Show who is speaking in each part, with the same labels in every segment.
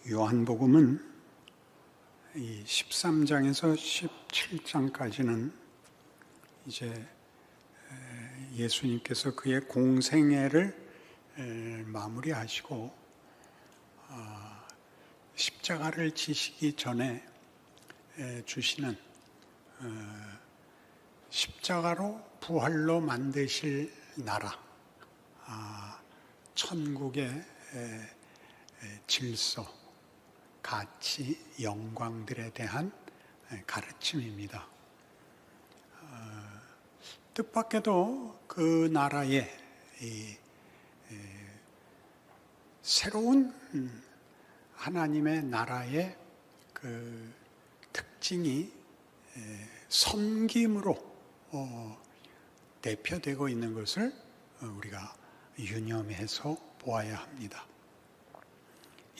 Speaker 1: 요한복음은 이 13장에서 17장까지는 이제 예수님께서 그의 공생애를 마무리하시고 십자가를 지시기 전에 주시는 십자가로 부활로 만드실 나라, 천국의 질서, 가치, 영광들에 대한 가르침입니다. 뜻밖에도 그 나라의 새로운 하나님의 나라의 그 특징이 섬김으로 대표되고 있는 것을 우리가 유념해서 보아야 합니다.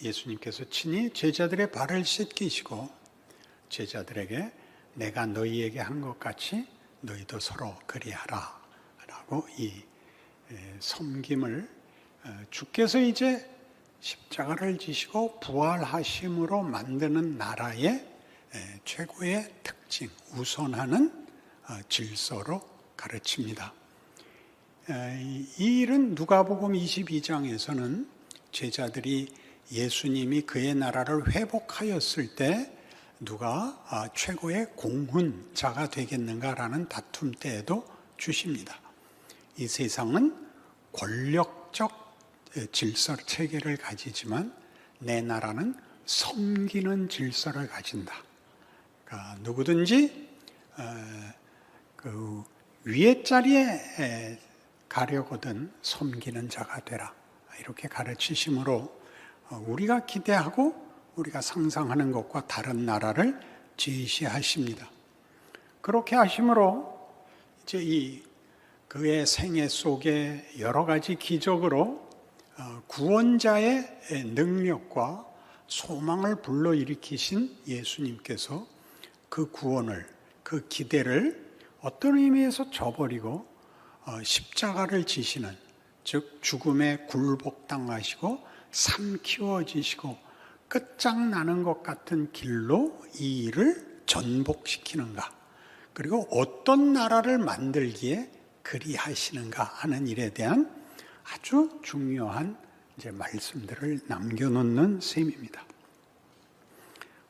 Speaker 1: 예수님께서 친히 제자들의 발을 씻기시고 제자들에게 내가 너희에게 한 것 같이 너희도 서로 그리하라 라고 이 섬김을 주께서 이제 십자가를 지시고 부활하심으로 만드는 나라의 최고의 특징, 우선하는 질서로 가르칩니다. 이 일은 누가복음 22장에서는 제자들이 예수님이 그의 나라를 회복하였을 때 누가 최고의 공훈자가 되겠는가라는 다툼 때에도 주십니다. 이 세상은 권력적 질서 체계를 가지지만 내 나라는 섬기는 질서를 가진다. 그러니까 누구든지 그 위의 자리에 가려거든 섬기는 자가 되라. 이렇게 가르치심으로 우리가 기대하고 우리가 상상하는 것과 다른 나라를 제시하십니다. 그렇게 하심으로 이제 그의 생애 속에 여러 가지 기적으로 구원자의 능력과 소망을 불러일으키신 예수님께서 그 구원을, 그 기대를 어떤 의미에서 저버리고 십자가를 지시는, 즉 죽음에 굴복당하시고 삼키워지시고 끝장나는 것 같은 길로 이 일을 전복시키는가, 그리고 어떤 나라를 만들기에 그리하시는가 하는 일에 대한 아주 중요한 이제 말씀들을 남겨놓는 셈입니다.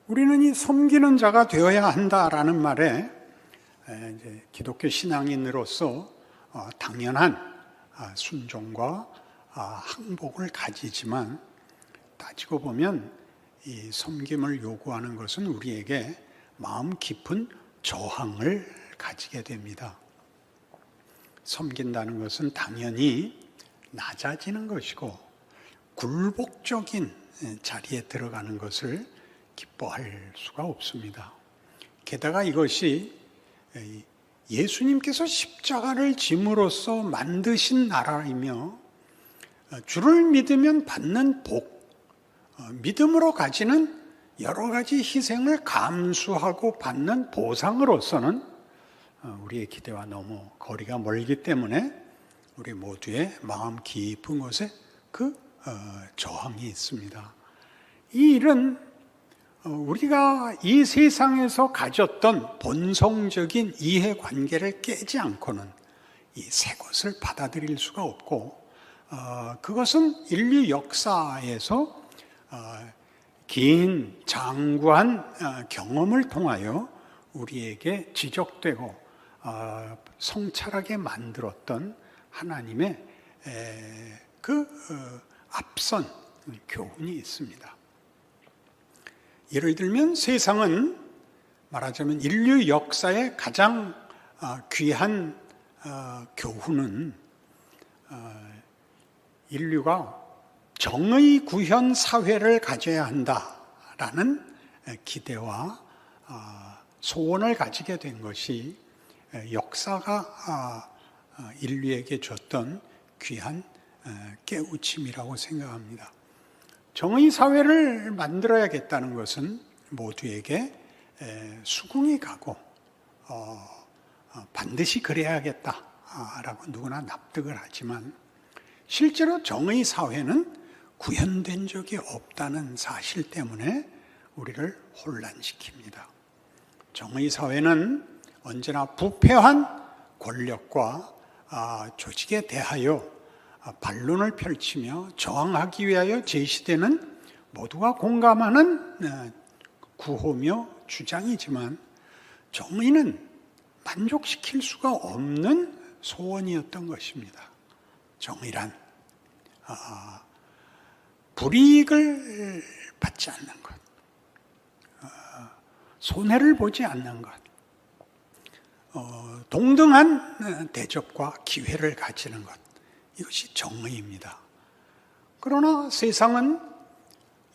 Speaker 1: 우리는 이 섬기는 자가 되어야 한다라는 말에 이제 기독교 신앙인으로서 당연한 순종과 항복을 가지지만 따지고 보면 이 섬김을 요구하는 것은 우리에게 마음 깊은 저항을 가지게 됩니다. 섬긴다는 것은 당연히 낮아지는 것이고 굴복적인 자리에 들어가는 것을 기뻐할 수가 없습니다. 게다가 이것이 예수님께서 십자가를 짐으로써 만드신 나라이며 주를 믿으면 받는 복, 믿음으로 가지는 여러 가지 희생을 감수하고 받는 보상으로서는 우리의 기대와 너무 거리가 멀기 때문에 우리 모두의 마음 깊은 곳에 그 저항이 있습니다. 이 일은 우리가 이 세상에서 가졌던 본성적인 이해관계를 깨지 않고는 이 새 것을 받아들일 수가 없고, 그것은 인류 역사에서 긴 장구한 경험을 통하여 우리에게 지적되고 성찰하게 만들었던 하나님의 그 앞선 교훈이 있습니다. 예를 들면 세상은 말하자면 인류 역사의 가장 귀한 교훈은 인류가 정의 구현 사회를 가져야 한다라는 기대와 소원을 가지게 된 것이 역사가 인류에게 줬던 귀한 깨우침이라고 생각합니다. 정의 사회를 만들어야겠다는 것은 모두에게 수긍이 가고 반드시 그래야겠다라고 누구나 납득을 하지만 실제로 정의 사회는 구현된 적이 없다는 사실 때문에 우리를 혼란시킵니다. 정의 사회는 언제나 부패한 권력과 조직에 대하여 반론을 펼치며 저항하기 위하여 제시되는 모두가 공감하는 구호며 주장이지만 정의는 만족시킬 수가 없는 소원이었던 것입니다. 정의란 불이익을 받지 않는 것, 손해를 보지 않는 것, 동등한 대접과 기회를 가지는 것, 이것이 정의입니다. 그러나 세상은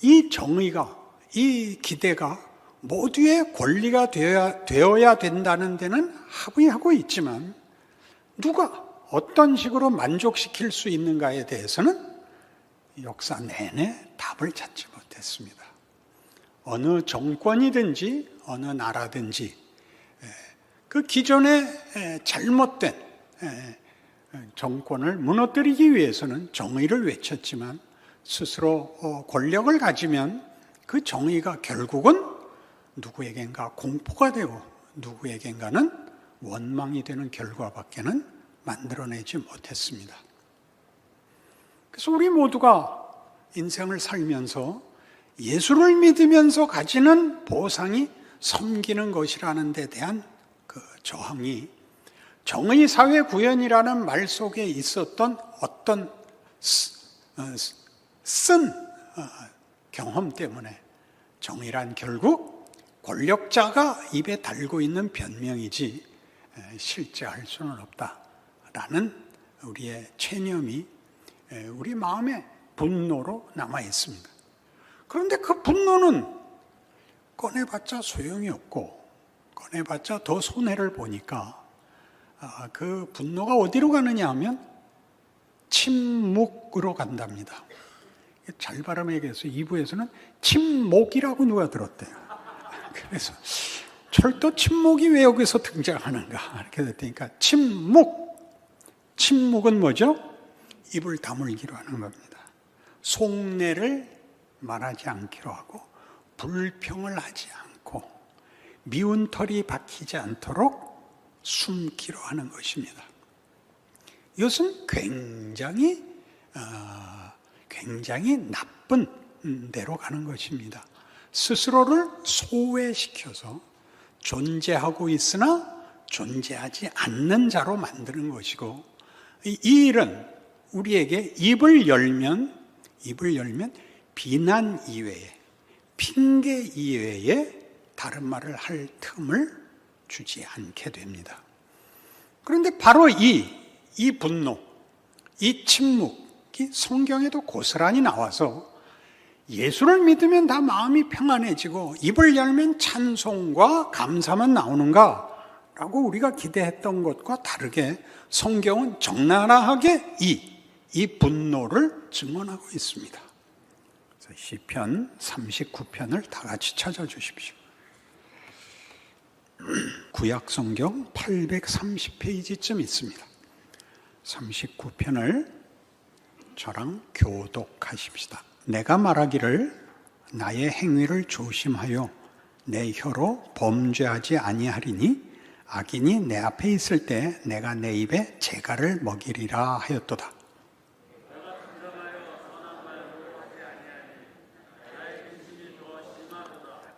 Speaker 1: 이 정의가, 이 기대가 모두의 권리가 되어야 된다는 데는 합의하고 있지만 누가 어떤 식으로 만족시킬 수 있는가에 대해서는 역사 내내 답을 찾지 못했습니다. 어느 정권이든지 어느 나라든지 그 기존의 잘못된 정권을 무너뜨리기 위해서는 정의를 외쳤지만 스스로 권력을 가지면 그 정의가 결국은 누구에겐가 공포가 되고 누구에겐가는 원망이 되는 결과밖에는 만들어내지 못했습니다. 그래서 우리 모두가 인생을 살면서 예수를 믿으면서 가지는 보상이 섬기는 것이라는 데 대한 그 저항이 정의 사회 구현이라는 말 속에 있었던 어떤 쓴 경험 때문에 정의란 결국 권력자가 입에 달고 있는 변명이지 실제 할 수는 없다라는 우리의 체념이 우리 마음의 분노로 남아 있습니다. 그런데 그 분노는 꺼내봤자 소용이 없고 꺼내봤자 더 손해를 보니까 그 분노가 어디로 가느냐 하면 침묵으로 간답니다. 잘 발음해 얘기해서 2부에서는 침묵이라고 누가 들었대요. 그래서 철도 침묵이 왜 여기서 등장하는가 이렇게 됐다니까 침묵은 뭐죠? 입을 다물기로 하는 겁니다. 속내를 말하지 않기로 하고 불평을 하지 않고 미운 털이 박히지 않도록 숨기로 하는 것입니다. 이것은 굉장히 나쁜 데로 가는 것입니다. 스스로를 소외시켜서 존재하고 있으나 존재하지 않는 자로 만드는 것이고 이 일은 우리에게 입을 열면 비난 이외에 핑계 이외에 다른 말을 할 틈을 주지 않게 됩니다. 그런데 바로 이 분노, 이 침묵이 성경에도 고스란히 나와서 예수를 믿으면 다 마음이 평안해지고 입을 열면 찬송과 감사만 나오는가? 라고 우리가 기대했던 것과 다르게 성경은 적나라하게 이 분노를 증언하고 있습니다. 시편 39편을 다 같이 찾아주십시오. 구약 성경 830페이지쯤 있습니다. 39편을 저랑 교독하십시다. 내가 말하기를 나의 행위를 조심하여 내 혀로 범죄하지 아니하리니 악인이 내 앞에 있을 때 내가 내 입에 재갈을 먹이리라 하였도다.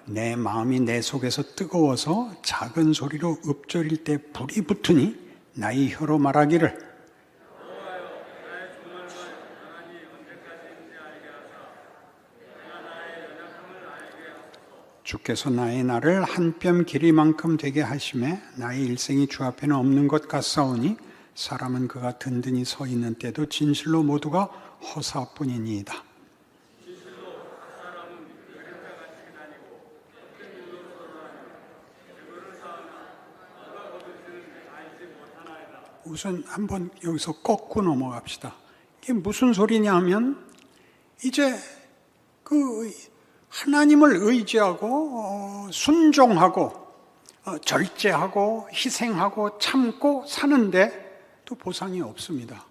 Speaker 1: 내 마음이 내 속에서 뜨거워서 작은 소리로 읊조릴 때 불이 붙으니 나의 혀로 말하기를 주께서 나의 날을 한 뼘 길이만큼 되게 하심에 나의 일생이 주 앞에는 없는 것 같사오니 사람은 그가 든든히 서 있는 때도 진실로 모두가 허사뿐이니이다. 우선 한번 여기서 꺾고 넘어갑시다. 이게 무슨 소리냐 하면 이제 그 하나님을 의지하고 순종하고 절제하고 희생하고 참고 사는데 또 보상이 없습니다.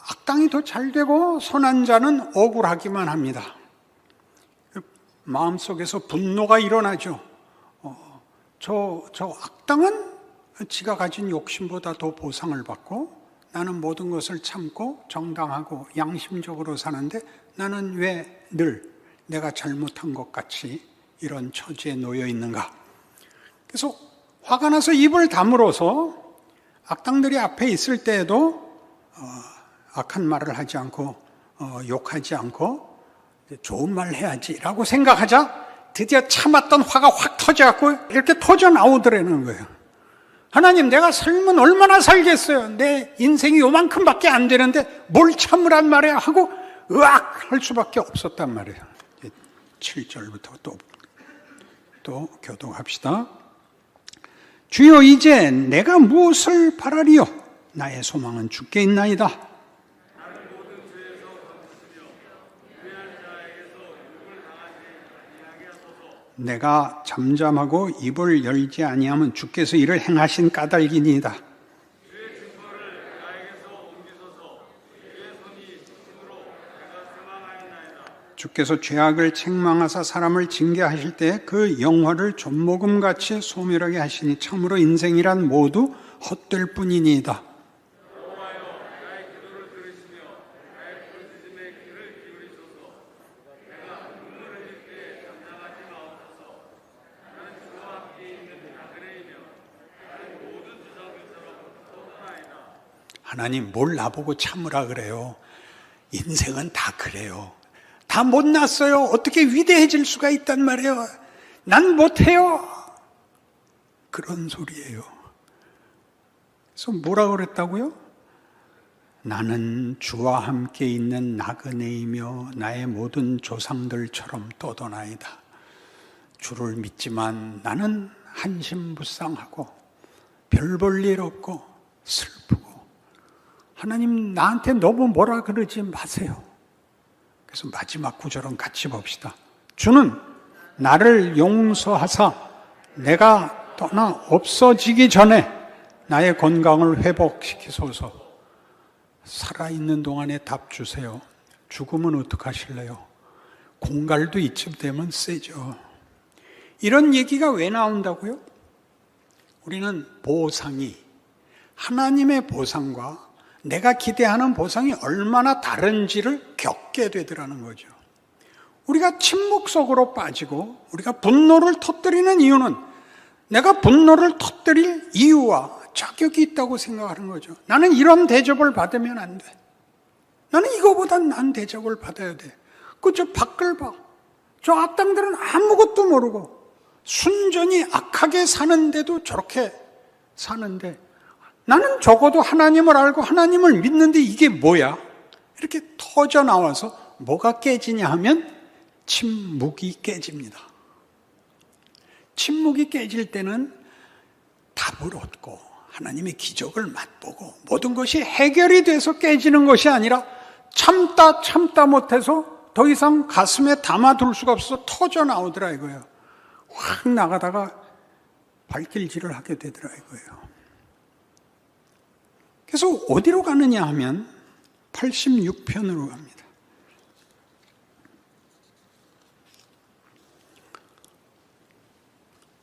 Speaker 1: 악당이 더 잘 되고 선한 자는 억울하기만 합니다. 마음속에서 분노가 일어나죠. 저 악당은 지가 가진 욕심보다 더 보상을 받고 나는 모든 것을 참고 정당하고 양심적으로 사는데 나는 왜 늘 내가 잘못한 것 같이 이런 처지에 놓여 있는가. 그래서 화가 나서 입을 다물어서 악당들이 앞에 있을 때에도 악한 말을 하지 않고 욕하지 않고 좋은 말 해야지라고 생각하자 드디어 참았던 화가 확 터져갖고 이렇게 터져 나오더라는 거예요. 하나님, 내가 살면 얼마나 살겠어요? 내 인생이 요만큼밖에 안 되는데 뭘 참으란 말이야 하고 으악 할 수밖에 없었단 말이에요. 7절부터 또 교독합시다. 주여, 이제 내가 무엇을 바라리요? 나의 소망은 주께 있나이다. 내가 잠잠하고 입을 열지 아니하면 주께서 이를 행하신 까닭이니이다. 주께서 죄악을 책망하사 사람을 징계하실 때 그 영화를 존모금같이 소멸하게 하시니 참으로 인생이란 모두 헛될 뿐이니이다. 하나님, 뭘 나보고 참으라 그래요? 인생은 다 그래요. 다 못났어요. 어떻게 위대해질 수가 있단 말이에요. 난 못해요. 그런 소리예요. 그래서 뭐라 그랬다고요? 나는 주와 함께 있는 나그네이며 나의 모든 조상들처럼 떠도나이다. 주를 믿지만 나는 한심불쌍하고 별 볼 일 없고 슬프고, 하나님 나한테 너무 뭐라 그러지 마세요. 그래서 마지막 구절은 같이 봅시다. 주는 나를 용서하사 내가 떠나 없어지기 전에 나의 건강을 회복시키소서. 살아있는 동안에 답 주세요. 죽으면 어떡하실래요? 공갈도 이쯤 되면 세죠. 이런 얘기가 왜 나온다고요? 우리는 보상이, 하나님의 보상과 내가 기대하는 보상이 얼마나 다른지를 겪게 되더라는 거죠. 우리가 침묵 속으로 빠지고 우리가 분노를 터뜨리는 이유는 내가 분노를 터뜨릴 이유와 자격이 있다고 생각하는 거죠. 나는 이런 대접을 받으면 안 돼. 나는 이거보단 난 대접을 받아야 돼. 저 밖을 봐. 저 악당들은 아무것도 모르고 순전히 악하게 사는데도 저렇게 사는데 나는 적어도 하나님을 알고 하나님을 믿는데 이게 뭐야? 이렇게 터져 나와서 뭐가 깨지냐 하면 침묵이 깨집니다. 침묵이 깨질 때는 답을 얻고 하나님의 기적을 맛보고 모든 것이 해결이 돼서 깨지는 것이 아니라 참다 못해서 더 이상 가슴에 담아둘 수가 없어서 터져 나오더라 이거예요. 확 나가다가 발길질을 하게 되더라 이거예요. 그래서 어디로 가느냐 하면 86편으로 갑니다.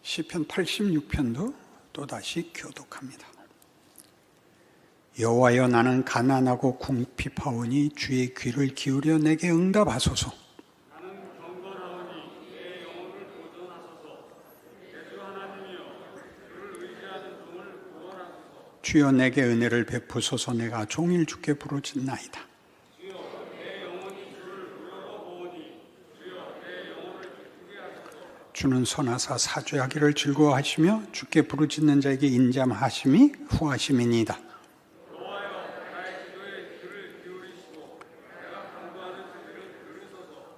Speaker 1: 시편 86편도 또다시 교독합니다. 여호와여, 나는 가난하고 궁핍하오니 주의 귀를 기울여 내게 응답하소서. 주여 내게 은혜를 베푸소서. 내가 종일 주께 부르짖나이다. 주는 선하사 사죄하기를 즐거워하시며 주께 부르짖는 자에게 인자하심이 후하심이니이다.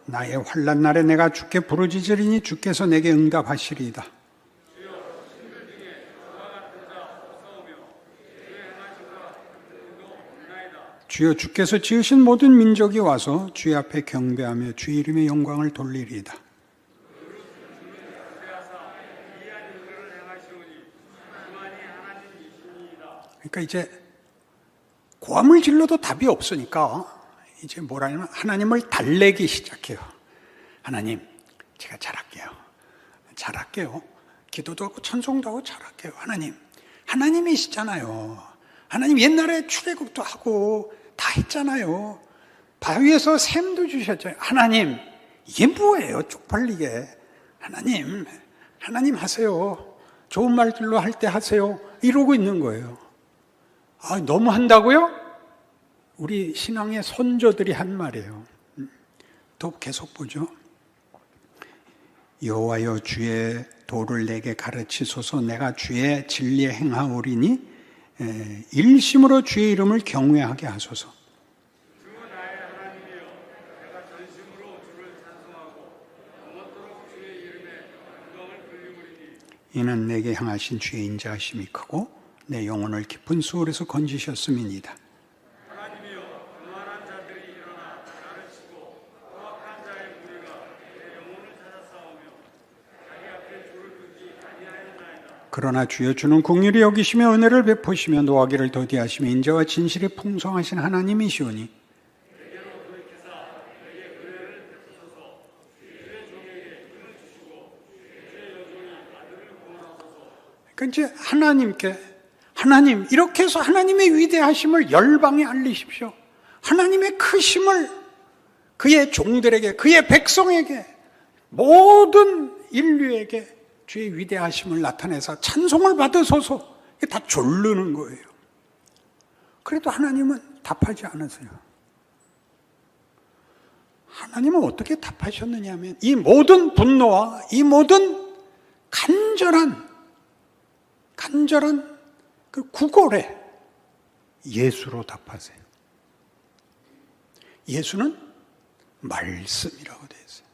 Speaker 1: 나의 환난 날에 내가 주께 부르짖으리니 주께서 내게 응답하시리이다. 주여, 주께서 지으신 모든 민족이 와서 주의 앞에 경배하며 주의 이름의 영광을 돌리리이다. 그러니까 이제 고함을 질러도 답이 없으니까 이제 뭐라 하냐면 하나님을 달래기 시작해요. 하나님, 제가 잘할게요. 기도도 하고 찬송도 하고 잘할게요. 하나님이시잖아요. 하나님 옛날에 출애굽도 하고 다 했잖아요. 바위에서 샘도 주셨잖아요. 하나님, 이게 뭐예요? 쪽팔리게. 하나님 하세요. 좋은 말들로 할 때 하세요. 이러고 있는 거예요. 너무 한다고요? 우리 신앙의 선조들이 한 말이에요. 또 계속 보죠. 여호와여, 주의 도를 내게 가르치소서. 내가 주의 진리에 행하오리니 일심으로 주의 이름을 경외하게 하소서. 이는 내게 향하신 주의 인자하심이 크고 내 영혼을 깊은 수월에서 건지셨음이니이다.
Speaker 2: 하나님이여, 교만한 자들이 일어나 가르치고 포악한 자의 무리가 내 영혼을 찾아 싸우며 자기 앞에 줄을 두지 아니하였나이다.
Speaker 1: 그러나 주여, 주는 긍휼히 여기시며 은혜를 베푸시며 노하기를 더디하시며 인자와 진실이 풍성하신 하나님이시오니 이제 하나님 이렇게 해서 하나님의 위대하심을 열방에 알리십시오. 하나님의 크심을 그의 종들에게, 그의 백성에게, 모든 인류에게 주의 위대하심을 나타내서 찬송을 받으소서. 이게 다 졸르는 거예요. 그래도 하나님은 답하지 않으세요. 하나님은 어떻게 답하셨느냐 하면 이 모든 분노와 이 모든 간절한 그 구걸에 예수로 답하세요. 예수는 말씀이라고 되어 있어요.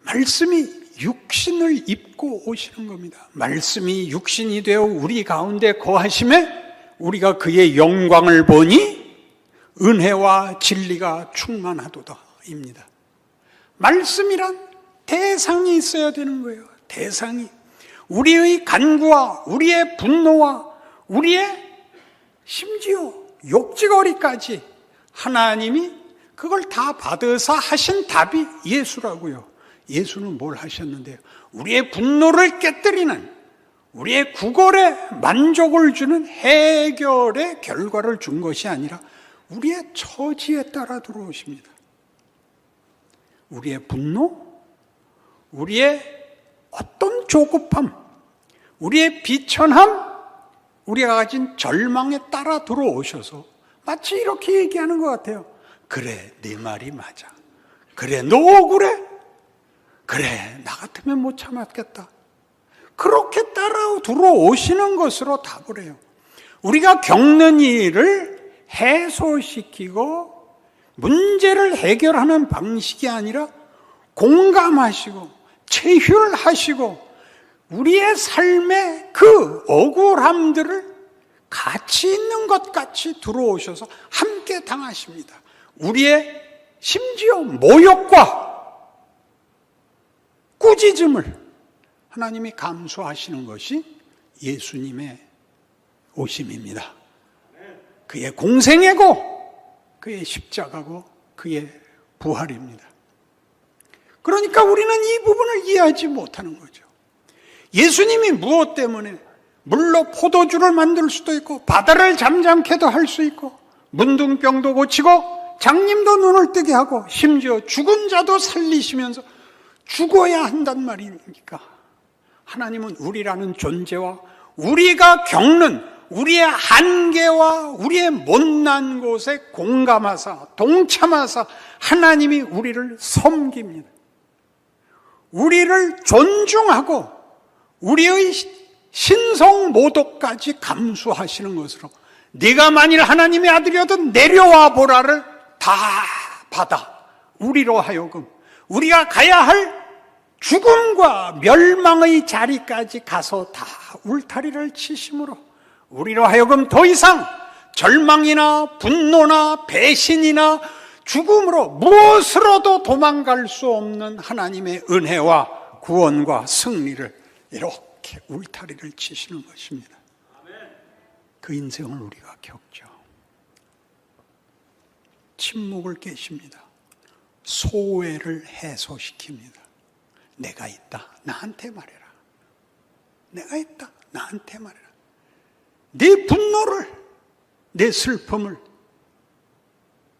Speaker 1: 말씀이 육신을 입고 오시는 겁니다. 말씀이 육신이 되어 우리 가운데 거하심에 우리가 그의 영광을 보니 은혜와 진리가 충만하도다입니다. 말씀이란 대상이 있어야 되는 거예요. 대상이. 우리의 간구와 우리의 분노와 우리의 심지어 욕지거리까지 하나님이 그걸 다 받으사 하신 답이 예수라고요. 예수는 뭘 하셨는데요? 우리의 분노를 깨뜨리는, 우리의 구걸에 만족을 주는 해결의 결과를 준 것이 아니라 우리의 처지에 따라 들어오십니다. 우리의 분노, 우리의 어떤 조급함, 우리의 비천함, 우리가 가진 절망에 따라 들어오셔서 마치 이렇게 얘기하는 것 같아요. 그래, 네 말이 맞아. 그래, 너 억울해? 그래, 나 같으면 못 참았겠다. 그렇게 따라 들어오시는 것으로 답을 해요. 우리가 겪는 일을 해소시키고 문제를 해결하는 방식이 아니라 공감하시고 체휼하시고 우리의 삶의 그 억울함들을 가치 있는 것 같이 들어오셔서 함께 당하십니다. 우리의 심지어 모욕과 꾸짖음을 하나님이 감수하시는 것이 예수님의 오심입니다. 그의 공생애고 그의 십자가고 그의 부활입니다. 그러니까 우리는 이 부분을 이해하지 못하는 거죠. 예수님이 무엇 때문에 물로 포도주를 만들 수도 있고 바다를 잠잠케도 할 수 있고 문둥병도 고치고 장님도 눈을 뜨게 하고 심지어 죽은 자도 살리시면서 죽어야 한단 말입니까? 하나님은 우리라는 존재와 우리가 겪는 우리의 한계와 우리의 못난 곳에 공감하사 동참하사 하나님이 우리를 섬깁니다. 우리를 존중하고 우리의 신성 모독까지 감수하시는 것으로 네가 만일 하나님의 아들이어도 내려와 보라를 다 받아 우리로 하여금 우리가 가야 할 죽음과 멸망의 자리까지 가서 다 울타리를 치심으로 우리로 하여금 더 이상 절망이나 분노나 배신이나 죽음으로 무엇으로도 도망갈 수 없는 하나님의 은혜와 구원과 승리를 이렇게 울타리를 치시는 것입니다. 그 인생을 우리가 겪죠. 침묵을 깨십니다. 소외를 해소시킵니다. 내가 있다, 나한테 말해라. 내가 있다, 나한테 말해라. 내 분노를, 내 슬픔을,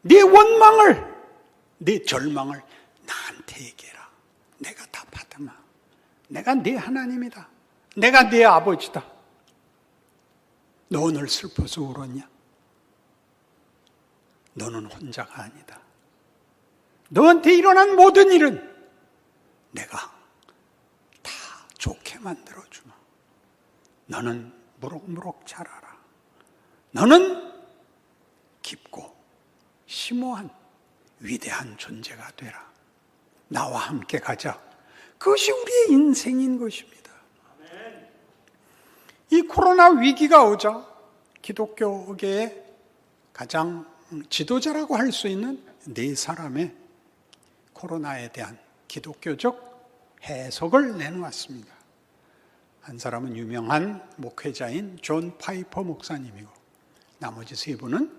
Speaker 1: 내 원망을, 내 절망을 나한테 얘기해라. 내가 다 받아마. 내가 네 하나님이다. 내가 네 아버지다. 너 오늘 슬퍼서 울었냐? 너는 혼자가 아니다. 너한테 일어난 모든 일은 내가 다 좋게 만들어주마. 너는 무럭무럭 자라라. 너는 깊고 심오한 위대한 존재가 되라. 나와 함께 가자. 그것이 우리의 인생인 것입니다. 이 코로나 위기가 오자 기독교계의 가장 지도자라고 할 수 있는 네 사람의 코로나에 대한 기독교적 해석을 내놓았습니다. 한 사람은 유명한 목회자인 존 파이퍼 목사님이고 나머지 세 분은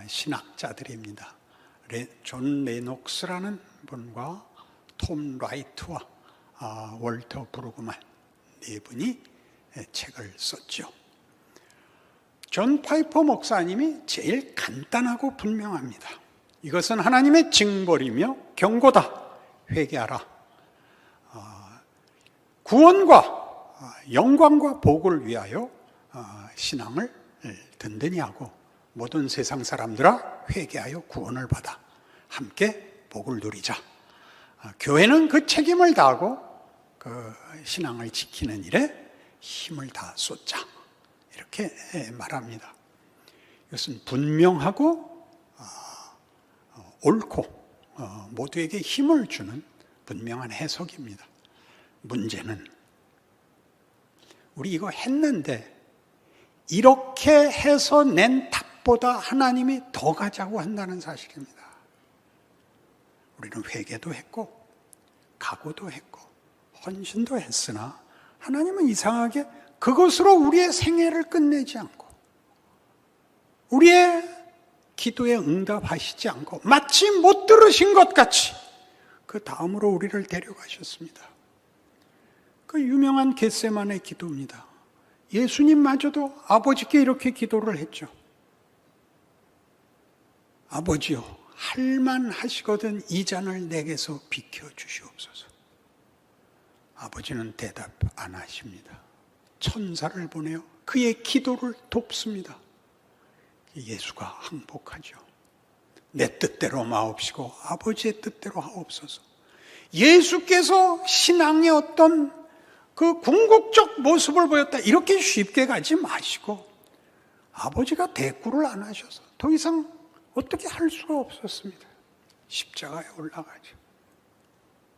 Speaker 1: 신학자들입니다. 존 레녹스라는 분과 톰 라이트와 월터 브루그만 네 분이 책을 썼죠. 존 파이퍼 목사님이 제일 간단하고 분명합니다. 이것은 하나님의 징벌이며 경고다. 회개하라. 구원과 영광과 복을 위하여 신앙을 든든히 하고 모든 세상 사람들아 회개하여 구원을 받아 함께 복을 누리자. 교회는 그 책임을 다하고 그 신앙을 지키는 일에 힘을 다 쏟자. 이렇게 말합니다. 이것은 분명하고 옳고 모두에게 힘을 주는 분명한 해석입니다. 문제는 우리 이거 했는데 이렇게 해서 낸 답보다 하나님이 더 가자고 한다는 사실입니다. 우리는 회개도 했고 각오도 했고 헌신도 했으나 하나님은 이상하게 그것으로 우리의 생애를 끝내지 않고 우리의 기도에 응답하시지 않고 마치 못 들으신 것 같이 그 다음으로 우리를 데려가셨습니다. 그 유명한 겟세마네 기도입니다. 예수님마저도 아버지께 이렇게 기도를 했죠. 아버지요, 할만하시거든 이 잔을 내게서 비켜주시옵소서. 아버지는 대답 안 하십니다. 천사를 보내어 그의 기도를 돕습니다. 예수가 항복하죠. 내 뜻대로 마옵시고 아버지의 뜻대로 하옵소서. 예수께서 신앙의 어떤 그 궁극적 모습을 보였다. 이렇게 쉽게 가지 마시고 아버지가 대꾸를 안 하셔서 더 이상 어떻게 할 수가 없었습니다. 십자가에 올라가죠.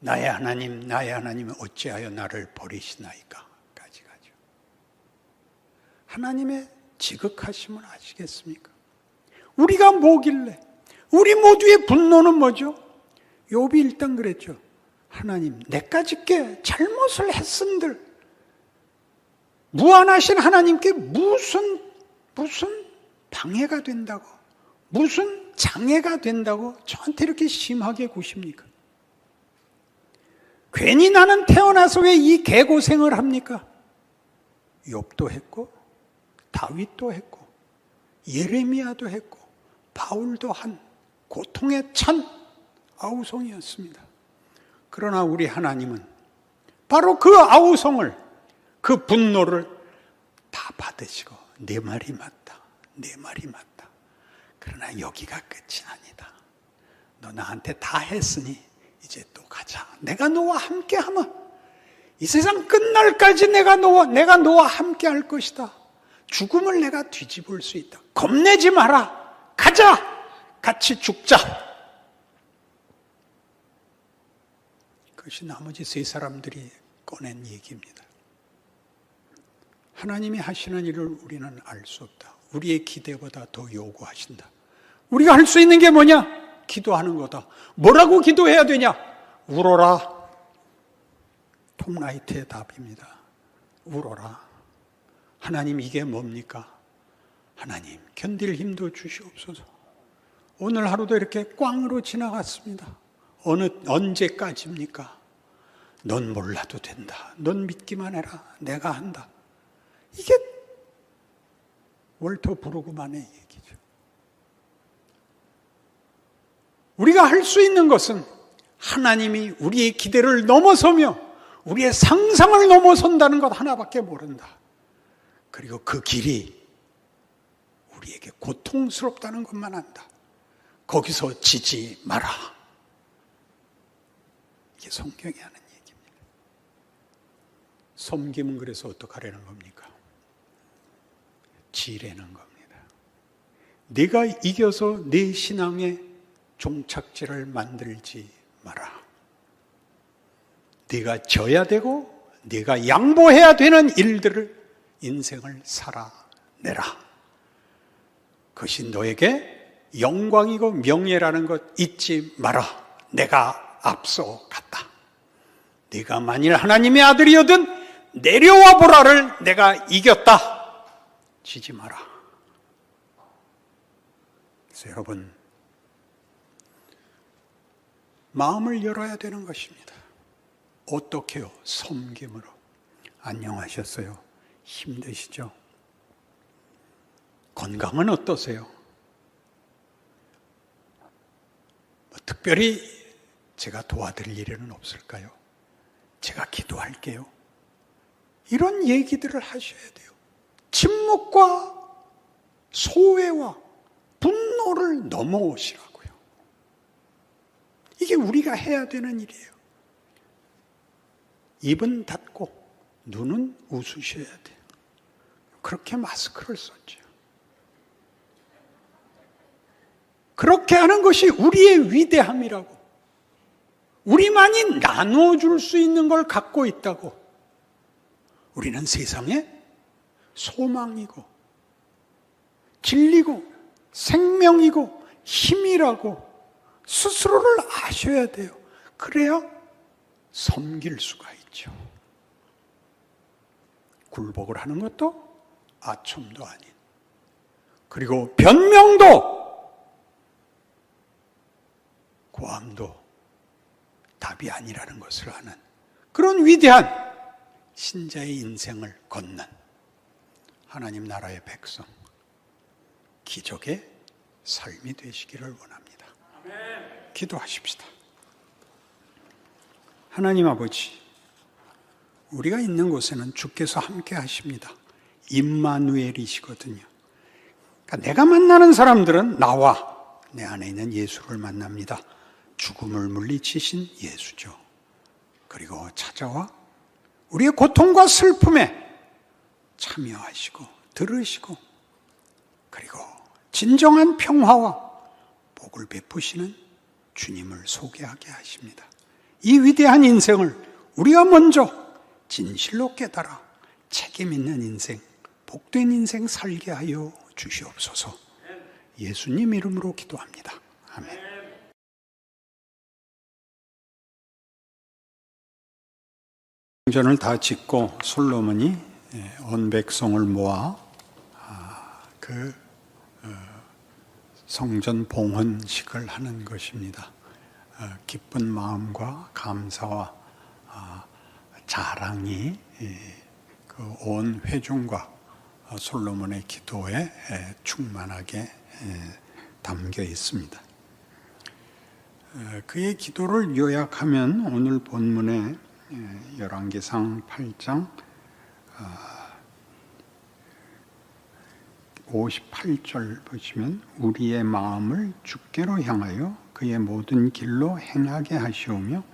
Speaker 1: 나의 하나님, 나의 하나님 어찌하여 나를 버리시나이까? 까지 가죠. 하나님의 지극하심을 아시겠습니까? 우리가 뭐길래? 우리 모두의 분노는 뭐죠? 욥이 일단 그랬죠. 하나님, 내까짓게 잘못을 했음들 무한하신 하나님께 무슨 방해가 된다고, 무슨 장애가 된다고 저한테 이렇게 심하게 구십니까? 괜히 나는 태어나서 왜 이 개고생을 합니까? 욥도 했고 다윗도 했고 예레미야도 했고 바울도 한 고통에 찬 아우성이었습니다. 그러나 우리 하나님은 바로 그 아우성을, 그 분노를 다 받으시고 내 말이 맞다, 내 말이 맞다. 그러나 여기가 끝이 아니다. 너 나한테 다 했으니 이제 또 가자. 내가 너와 함께하면 이 세상 끝날까지 내가 너와 함께할 것이다. 죽음을 내가 뒤집을 수 있다. 겁내지 마라. 가자. 같이 죽자. 그것이 나머지 세 사람들이 꺼낸 얘기입니다. 하나님이 하시는 일을 우리는 알 수 없다. 우리의 기대보다 더 요구하신다. 우리가 할 수 있는 게 뭐냐? 기도하는 거다. 뭐라고 기도해야 되냐? 울어라. 톰 라이트의 답입니다. 울어라. 하나님, 이게 뭡니까? 하나님, 견딜 힘도 주시옵소서. 오늘 하루도 이렇게 꽝으로 지나갔습니다. 언제까지입니까? 넌 몰라도 된다. 넌 믿기만 해라. 내가 한다. 이게 월터 브루그만의 얘기죠. 우리가 할 수 있는 것은 하나님이 우리의 기대를 넘어서며 우리의 상상을 넘어선다는 것 하나밖에 모른다. 그리고 그 길이 우리에게 고통스럽다는 것만 안다. 거기서 지지 마라. 이게 성경이 하는 얘기입니다. 섬김은 그래서 어떡하려는 겁니까? 지뢰는 겁니다. 네가 이겨서 네 신앙의 종착지를 만들지 마라. 네가 져야 되고 네가 양보해야 되는 일들을 인생을 살아내라. 그것이 너에게 영광이고 명예라는 것 잊지 마라. 내가 앞서 갔다. 네가 만일 하나님의 아들이거든 내려와 보라를 내가 이겼다. 지지 마라. 그래서 여러분, 마음을 열어야 되는 것입니다. 어떻게요? 섬김으로. 안녕하셨어요? 힘드시죠? 건강은 어떠세요? 특별히 제가 도와드릴 일은 없을까요? 제가 기도할게요. 이런 얘기들을 하셔야 돼요. 침묵과 소외와 분노를 넘어오시라고요. 이게 우리가 해야 되는 일이에요. 입은 닫고 눈은 웃으셔야 돼요. 그렇게 마스크를 썼죠. 그렇게 하는 것이 우리의 위대함이라고. 우리만이 나눠줄 수 있는 걸 갖고 있다고. 우리는 세상에 소망이고 진리고 생명이고 힘이라고 스스로를 아셔야 돼요. 그래야 섬길 수가 있죠. 굴복을 하는 것도 아첨도 아닌, 그리고 변명도 고함도 답이 아니라는 것을 아는 그런 위대한 신자의 인생을 걷는 하나님 나라의 백성, 기적의 삶이 되시기를 원합니다. 기도하십시다. 하나님 아버지, 우리가 있는 곳에는 주께서 함께 하십니다. 임마누엘이시거든요. 그러니까 내가 만나는 사람들은 나와 내 안에 있는 예수를 만납니다. 죽음을 물리치신 예수죠. 그리고 찾아와 우리의 고통과 슬픔에 참여하시고 들으시고, 그리고 진정한 평화와 복을 베푸시는 주님을 소개하게 하십니다. 이 위대한 인생을 우리가 먼저 진실로 깨달아 책임 있는 인생, 복된 인생 살게 하여 주시옵소서. 예수님 이름으로 기도합니다. 아멘. 성전을 다 짓고 솔로몬이 온 백성을 모아 그 성전 봉헌식을 하는 것입니다. 기쁜 마음과 감사와 자랑이 그 온 회중과 솔로몬의 기도에 충만하게 담겨 있습니다. 그의 기도를 요약하면 오늘 본문의 열왕기상 8장 58절 보시면, 우리의 마음을 주께로 향하여 그의 모든 길로 행하게 하시오며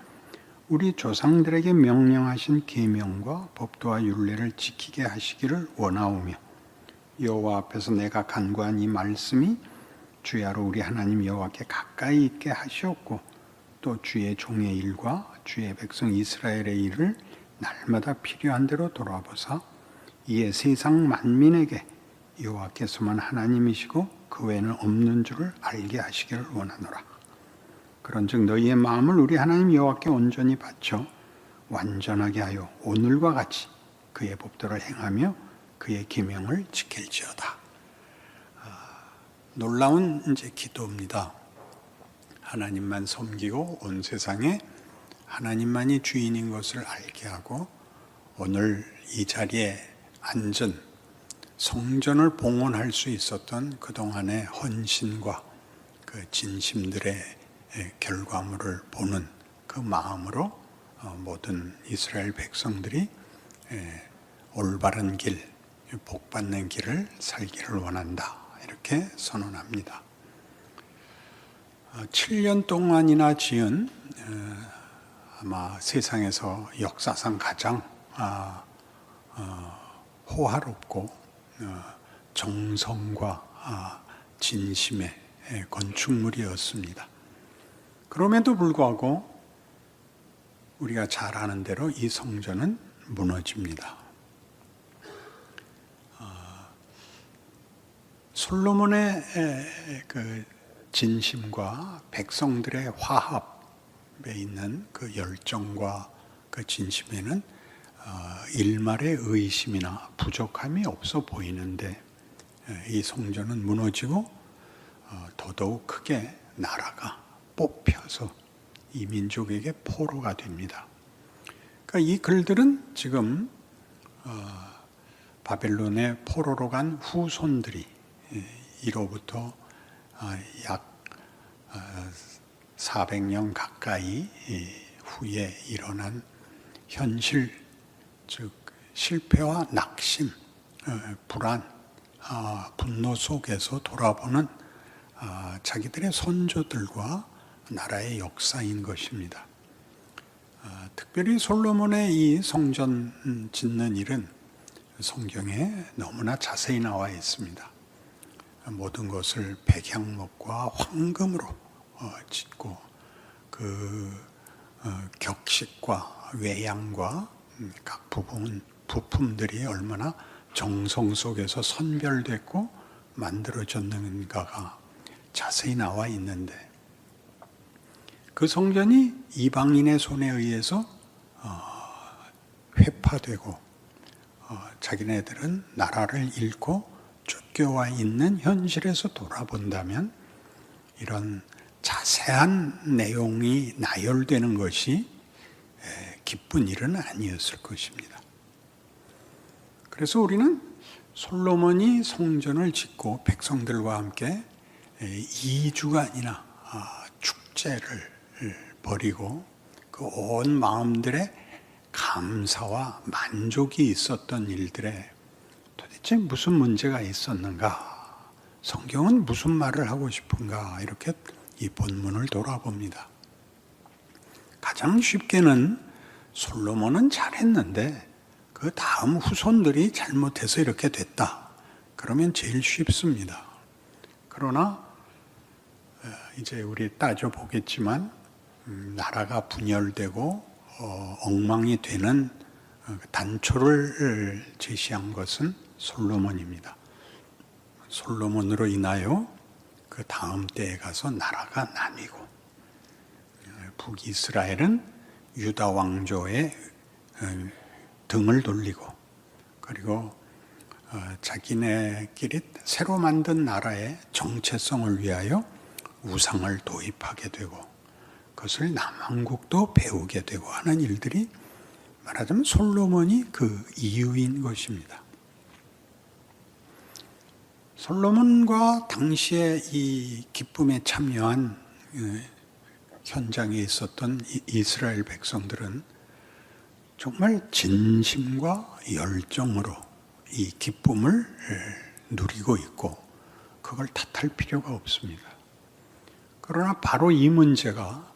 Speaker 1: 우리 조상들에게 명령하신 계명과 법도와 율례를 지키게 하시기를 원하오며, 여호와 앞에서 내가 간구한 이 말씀이 주야로 우리 하나님 여호와께 가까이 있게 하시옵고, 또 주의 종의 일과 주의 백성 이스라엘의 일을 날마다 필요한 대로 돌아보사 이에 세상 만민에게 여호와께서만 하나님이시고 그 외에는 없는 줄을 알게 하시기를 원하노라. 그런즉 너희의 마음을 우리 하나님 여호와께 온전히 바쳐 완전하게 하여 오늘과 같이 그의 법도를 행하며 그의 계명을 지킬지어다. 놀라운 이제 기도입니다. 하나님만 섬기고 온 세상에 하나님만이 주인인 것을 알게 하고 오늘 이 자리에 앉은 성전을 봉헌할 수 있었던 그동안의 헌신과 그 진심들의 결과물을 보는 그 마음으로 모든 이스라엘 백성들이 올바른 길, 복받는 길을 살기를 원한다. 이렇게 선언합니다. 7년 동안이나 지은 아마 세상에서 역사상 가장 호화롭고 정성과 진심의 건축물이었습니다. 그럼에도 불구하고 우리가 잘 아는 대로 이 성전은 무너집니다. 솔로몬의 그 진심과 백성들의 화합에 있는 그 열정과 그 진심에는 일말의 의심이나 부족함이 없어 보이는데 이 성전은 무너지고 더더욱 크게 나라가 뽑혀서 이 민족에게 포로가 됩니다. 그러니까 이 글들은 지금 바벨론의 포로로 간 후손들이 이로부터 약 400년 가까이 후에 일어난 현실, 즉 실패와 낙심, 불안, 분노 속에서 돌아보는 자기들의 선조들과 나라의 역사인 것입니다. 특별히 솔로몬의 이 성전 짓는 일은 성경에 너무나 자세히 나와 있습니다. 모든 것을 백향목과 황금으로 짓고 그 격식과 외양과 각 부품들이 얼마나 정성 속에서 선별됐고 만들어졌는가가 자세히 나와 있는데 그 성전이 이방인의 손에 의해서 회파되고 자기네들은 나라를 잃고 쫓겨와 있는 현실에서 돌아본다면 이런 자세한 내용이 나열되는 것이 기쁜 일은 아니었을 것입니다. 그래서 우리는 솔로몬이 성전을 짓고 백성들과 함께 2주간이나 축제를 벌이고 그 온 마음들의 감사와 만족이 있었던 일들에 도대체 무슨 문제가 있었는가? 성경은 무슨 말을 하고 싶은가? 이렇게 이 본문을 돌아봅니다. 가장 쉽게는 솔로몬은 잘했는데 그 다음 후손들이 잘못해서 이렇게 됐다. 그러면 제일 쉽습니다. 그러나 이제 우리 따져보겠지만 나라가 분열되고 엉망이 되는 단초를 제시한 것은 솔로몬입니다. 솔로몬으로 인하여 그 다음 때에 가서 나라가 나뉘고 북이스라엘은 유다 왕조의 등을 돌리고 그리고 자기네끼리 새로 만든 나라의 정체성을 위하여 우상을 도입하게 되고 그것을 남왕국도 배우게 되고 하는 일들이 말하자면 솔로몬이 그 이유인 것입니다. 솔로몬과 당시에 이 기쁨에 참여한 현장에 있었던 이스라엘 백성들은 정말 진심과 열정으로 이 기쁨을 누리고 있고 그걸 탓할 필요가 없습니다. 그러나 바로 이 문제가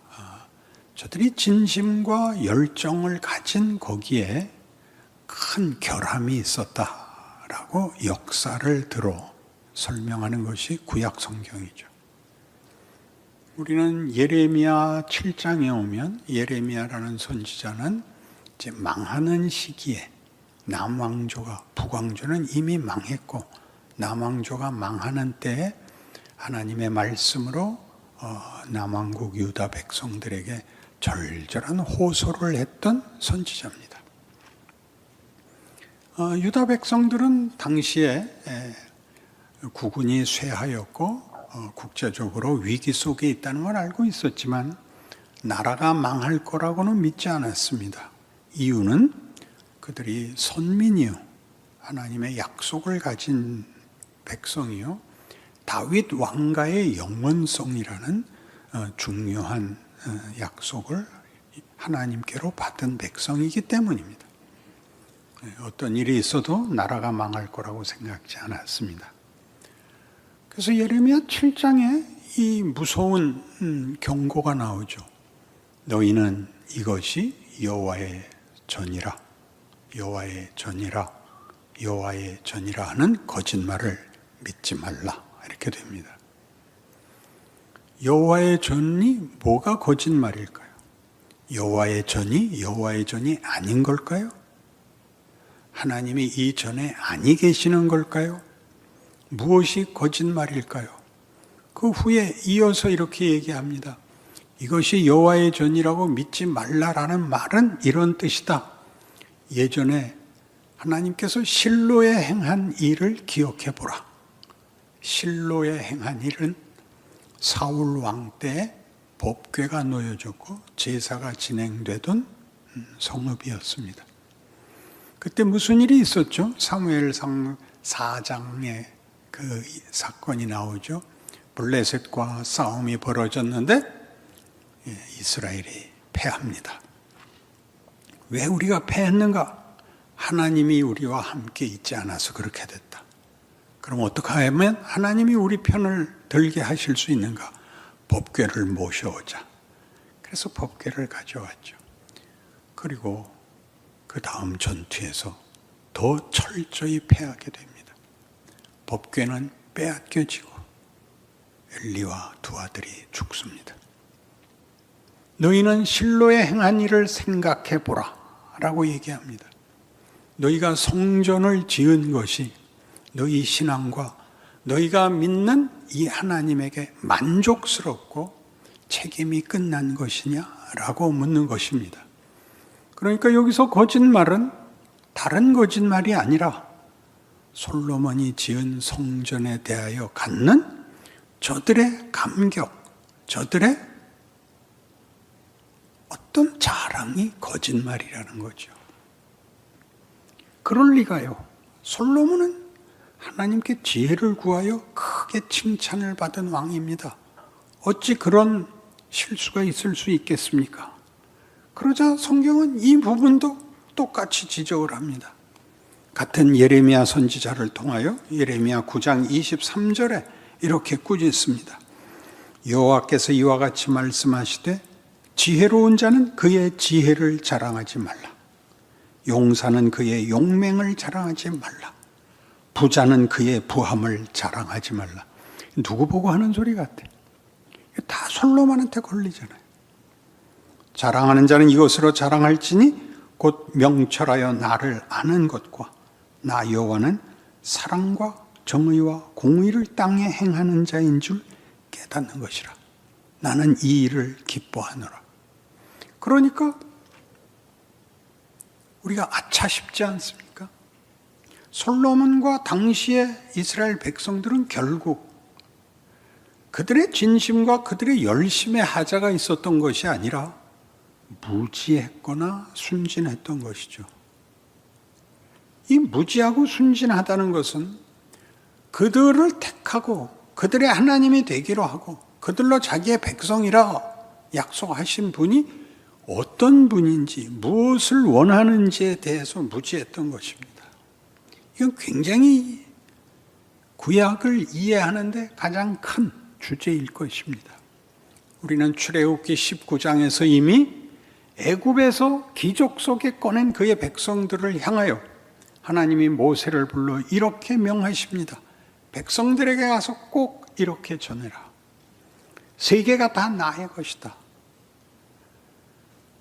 Speaker 1: 저들이 진심과 열정을 가진 거기에 큰 결함이 있었다라고 역사를 들어 설명하는 것이 구약 성경이죠. 우리는 예레미야 7장에 오면 예레미야라는 선지자는 이제 망하는 시기에 남왕조가 북왕조는 이미 망했고 남왕조가 망하는 때에 하나님의 말씀으로 남왕국 유다 백성들에게 절절한 호소를 했던 선지자입니다. 유다 백성들은 당시에 국군이 쇠하였고 국제적으로 위기 속에 있다는 걸 알고 있었지만 나라가 망할 거라고는 믿지 않았습니다. 이유는 그들이 선민이요, 하나님의 약속을 가진 백성이요, 다윗 왕가의 영원성이라는 중요한 약속을 하나님께로 받은 백성이기 때문입니다. 어떤 일이 있어도 나라가 망할 거라고 생각지 않았습니다. 그래서 예레미야 7장에 이 무서운 경고가 나오죠. 너희는 이것이 여호와의 전이라, 여호와의 전이라, 여호와의 전이라 하는 거짓말을 믿지 말라, 이렇게 됩니다. 여호와의 전이 뭐가 거짓말일까요? 여호와의 전이 여호와의 전이 아닌 걸까요? 하나님이 이 전에 아니 계시는 걸까요? 무엇이 거짓말일까요? 그 후에 이어서 이렇게 얘기합니다. 이것이 여호와의 전이라고 믿지 말라라는 말은 이런 뜻이다. 예전에 하나님께서 실로에 행한 일을 기억해 보라. 실로에 행한 일은 사울 왕 때 법궤가 놓여졌고 제사가 진행되던 성읍이었습니다. 그때 무슨 일이 있었죠? 사무엘상 4장에 그 사건이 나오죠. 블레셋과 싸움이 벌어졌는데 이스라엘이 패합니다. 왜 우리가 패했는가? 하나님이 우리와 함께 있지 않아서 그렇게 됐다. 그럼 어떻게 하면 하나님이 우리 편을 들게 하실 수 있는가? 법궤를 모셔오자. 그래서 법궤를 가져왔죠. 그리고 그 다음 전투에서 더 철저히 패하게 됩니다. 법궤는 빼앗겨지고 엘리와 두 아들이 죽습니다. 너희는 실로에 행한 일을 생각해 보라 라고 얘기합니다. 너희가 성전을 지은 것이 너희 신앙과 너희가 믿는 이 하나님에게 만족스럽고 책임이 끝난 것이냐라고 묻는 것입니다. 그러니까 여기서 거짓말은 다른 거짓말이 아니라 솔로몬이 지은 성전에 대하여 갖는 저들의 감격, 저들의 어떤 자랑이 거짓말이라는 거죠. 그럴 리가요. 솔로몬은 하나님께 지혜를 구하여 크게 칭찬을 받은 왕입니다. 어찌 그런 실수가 있을 수 있겠습니까? 그러자 성경은 이 부분도 똑같이 지적을 합니다. 같은 예레미야 선지자를 통하여 예레미야 9장 23절에 이렇게 꾸짖습니다. 여호와께서 이와 같이 말씀하시되 지혜로운 자는 그의 지혜를 자랑하지 말라. 용사는 그의 용맹을 자랑하지 말라. 부자는 그의 부함을 자랑하지 말라. 누구 보고 하는 소리 같아? 다 솔로몬한테 걸리잖아요. 자랑하는 자는 이것으로 자랑할지니 곧 명철하여 나를 아는 것과 나 여호와는 사랑과 정의와 공의를 땅에 행하는 자인 줄 깨닫는 것이라. 나는 이 일을 기뻐하노라. 그러니까 우리가 아차 싶지 않습니까? 솔로몬과 당시의 이스라엘 백성들은 결국 그들의 진심과 그들의 열심의 하자가 있었던 것이 아니라 무지했거나 순진했던 것이죠. 이 무지하고 순진하다는 것은 그들을 택하고 그들의 하나님이 되기로 하고 그들로 자기의 백성이라 약속하신 분이 어떤 분인지 무엇을 원하는지에 대해서 무지했던 것입니다. 이건 굉장히 구약을 이해하는데 가장 큰 주제일 것입니다. 우리는 출애굽기 19장에서 이미 애굽에서 기적 속에 꺼낸 그의 백성들을 향하여 하나님이 모세를 불러 이렇게 명하십니다. 백성들에게 가서 꼭 이렇게 전해라. 세계가 다 나의 것이다.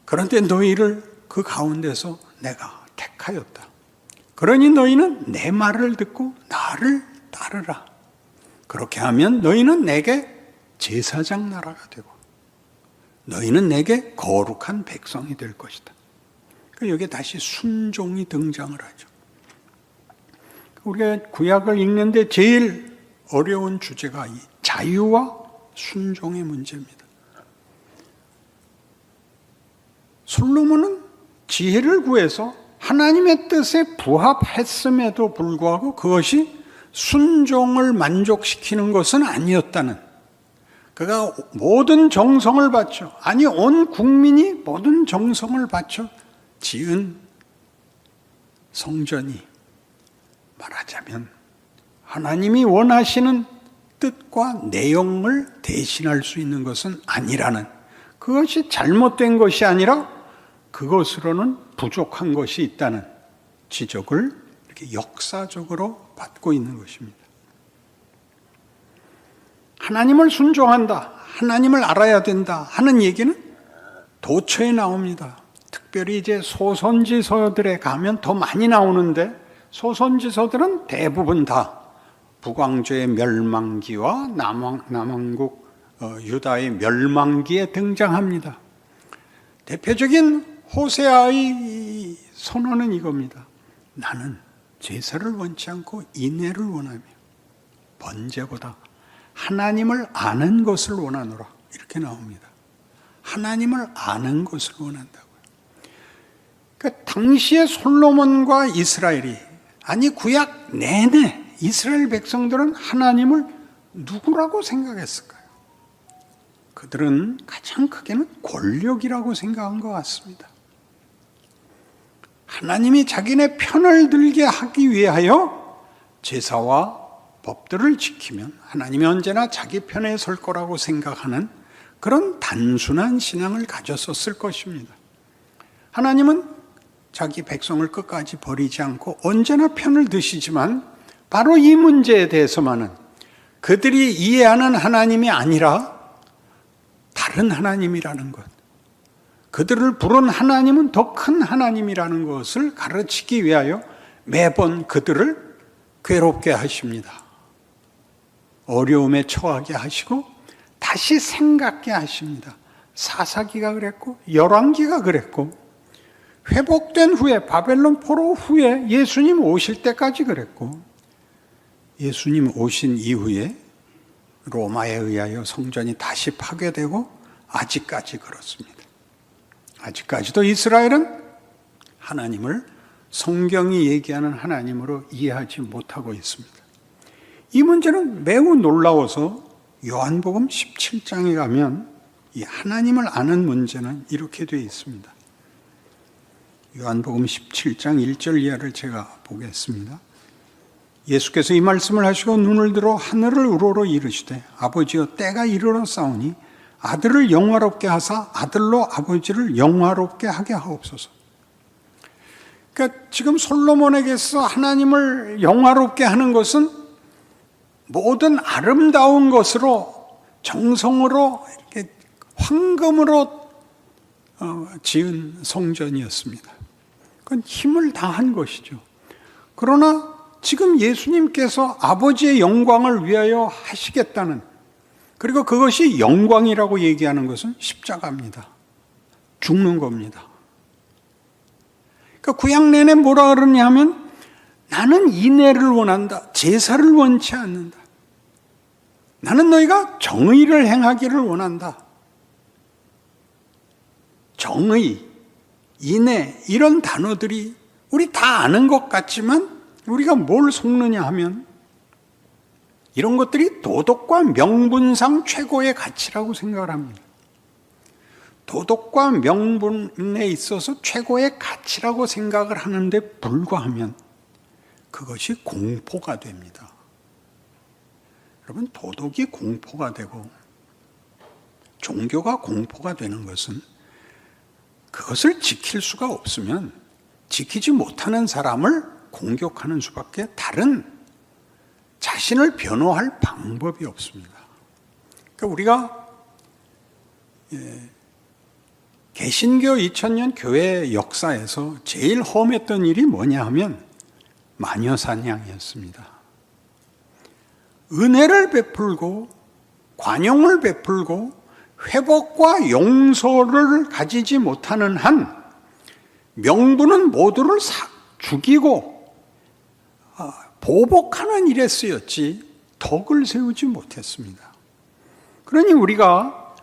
Speaker 1: 그런데 너희를 그 가운데서 내가 택하였다. 그러니 너희는 내 말을 듣고 나를 따르라. 그렇게 하면 너희는 내게 제사장 나라가 되고 너희는 내게 거룩한 백성이 될 것이다. 여기에 다시 순종이 등장을 하죠. 우리가 구약을 읽는데 제일 어려운 주제가 이 자유와 순종의 문제입니다. 솔로몬은 지혜를 구해서 하나님의 뜻에 부합했음에도 불구하고 그것이 순종을 만족시키는 것은 아니었다는, 그가 모든 정성을 바쳐, 아니 온 국민이 모든 정성을 바쳐 지은 성전이 말하자면 하나님이 원하시는 뜻과 내용을 대신할 수 있는 것은 아니라는, 그것이 잘못된 것이 아니라 그것으로는 부족한 것이 있다는 지적을 이렇게 역사적으로 받고 있는 것입니다. 하나님을 순종한다, 하나님을 알아야 된다 하는 얘기는 도처에 나옵니다. 특별히 이제 소선지서들에 가면 더 많이 나오는데, 소선지서들은 대부분 다 북왕조의 멸망기와 남왕국 유다의 멸망기에 등장합니다. 대표적인 호세아의 선언은 이겁니다. 나는 제사를 원치 않고 인애를 원하며 번제보다 하나님을 아는 것을 원하노라, 이렇게 나옵니다. 하나님을 아는 것을 원한다고요. 그러니까 당시의 솔로몬과 이스라엘이, 아니 구약 내내 이스라엘 백성들은 하나님을 누구라고 생각했을까요? 그들은 가장 크게는 권력이라고 생각한 것 같습니다. 하나님이 자기네 편을 들게 하기 위하여 제사와 법들을 지키면 하나님이 언제나 자기 편에 설 거라고 생각하는 그런 단순한 신앙을 가졌었을 것입니다. 하나님은 자기 백성을 끝까지 버리지 않고 언제나 편을 드시지만 바로 이 문제에 대해서만은 그들이 이해하는 하나님이 아니라 다른 하나님이라는 것, 그들을 부른 하나님은 더 큰 하나님이라는 것을 가르치기 위하여 매번 그들을 괴롭게 하십니다. 어려움에 처하게 하시고 다시 생각게 하십니다. 사사기가 그랬고 열왕기가 그랬고 회복된 후에 바벨론 포로 후에 예수님 오실 때까지 그랬고, 예수님 오신 이후에 로마에 의하여 성전이 다시 파괴되고 아직까지 그렇습니다. 아직까지도 이스라엘은 하나님을 성경이 얘기하는 하나님으로 이해하지 못하고 있습니다. 이 문제는 매우 놀라워서 요한복음 17장에 가면 이 하나님을 아는 문제는 이렇게 되어 있습니다. 요한복음 17장 1절 이하를 제가 보겠습니다. 예수께서 이 말씀을 하시고 눈을 들어 하늘을 우러러 이르시되 아버지여 때가 이르렀사오니 아들을 영화롭게 하사 아들로 아버지를 영화롭게 하게 하옵소서. 그러니까 지금 솔로몬에게서 하나님을 영화롭게 하는 것은 모든 아름다운 것으로 정성으로 이렇게 황금으로 지은 성전이었습니다. 그건 힘을 다한 것이죠. 그러나 지금 예수님께서 아버지의 영광을 위하여 하시겠다는, 그리고 그것이 영광이라고 얘기하는 것은 십자가입니다. 죽는 겁니다. 그러니까 구약 내내 뭐라 그러냐 하면 나는 인애를 원한다, 제사를 원치 않는다, 나는 너희가 정의를 행하기를 원한다. 정의, 인애 이런 단어들이 우리 다 아는 것 같지만 우리가 뭘 속느냐 하면 이런 것들이 도덕과 명분상 최고의 가치라고 생각을 합니다. 도덕과 명분에 있어서 최고의 가치라고 생각을 하는데 불과하면 그것이 공포가 됩니다. 여러분, 도덕이 공포가 되고 종교가 공포가 되는 것은 그것을 지킬 수가 없으면 지키지 못하는 사람을 공격하는 수밖에 다른 자신을 변호할 방법이 없습니다. 그러니까 우리가 개신교 2000년 교회 역사에서 제일 험했던 일이 뭐냐 하면 마녀사냥이었습니다. 은혜를 베풀고 관용을 베풀고 회복과 용서를 가지지 못하는 한 명분은 모두를 죽이고 보복하는 일에 쓰였지 덕을 세우지 못했습니다. 그러니 우리가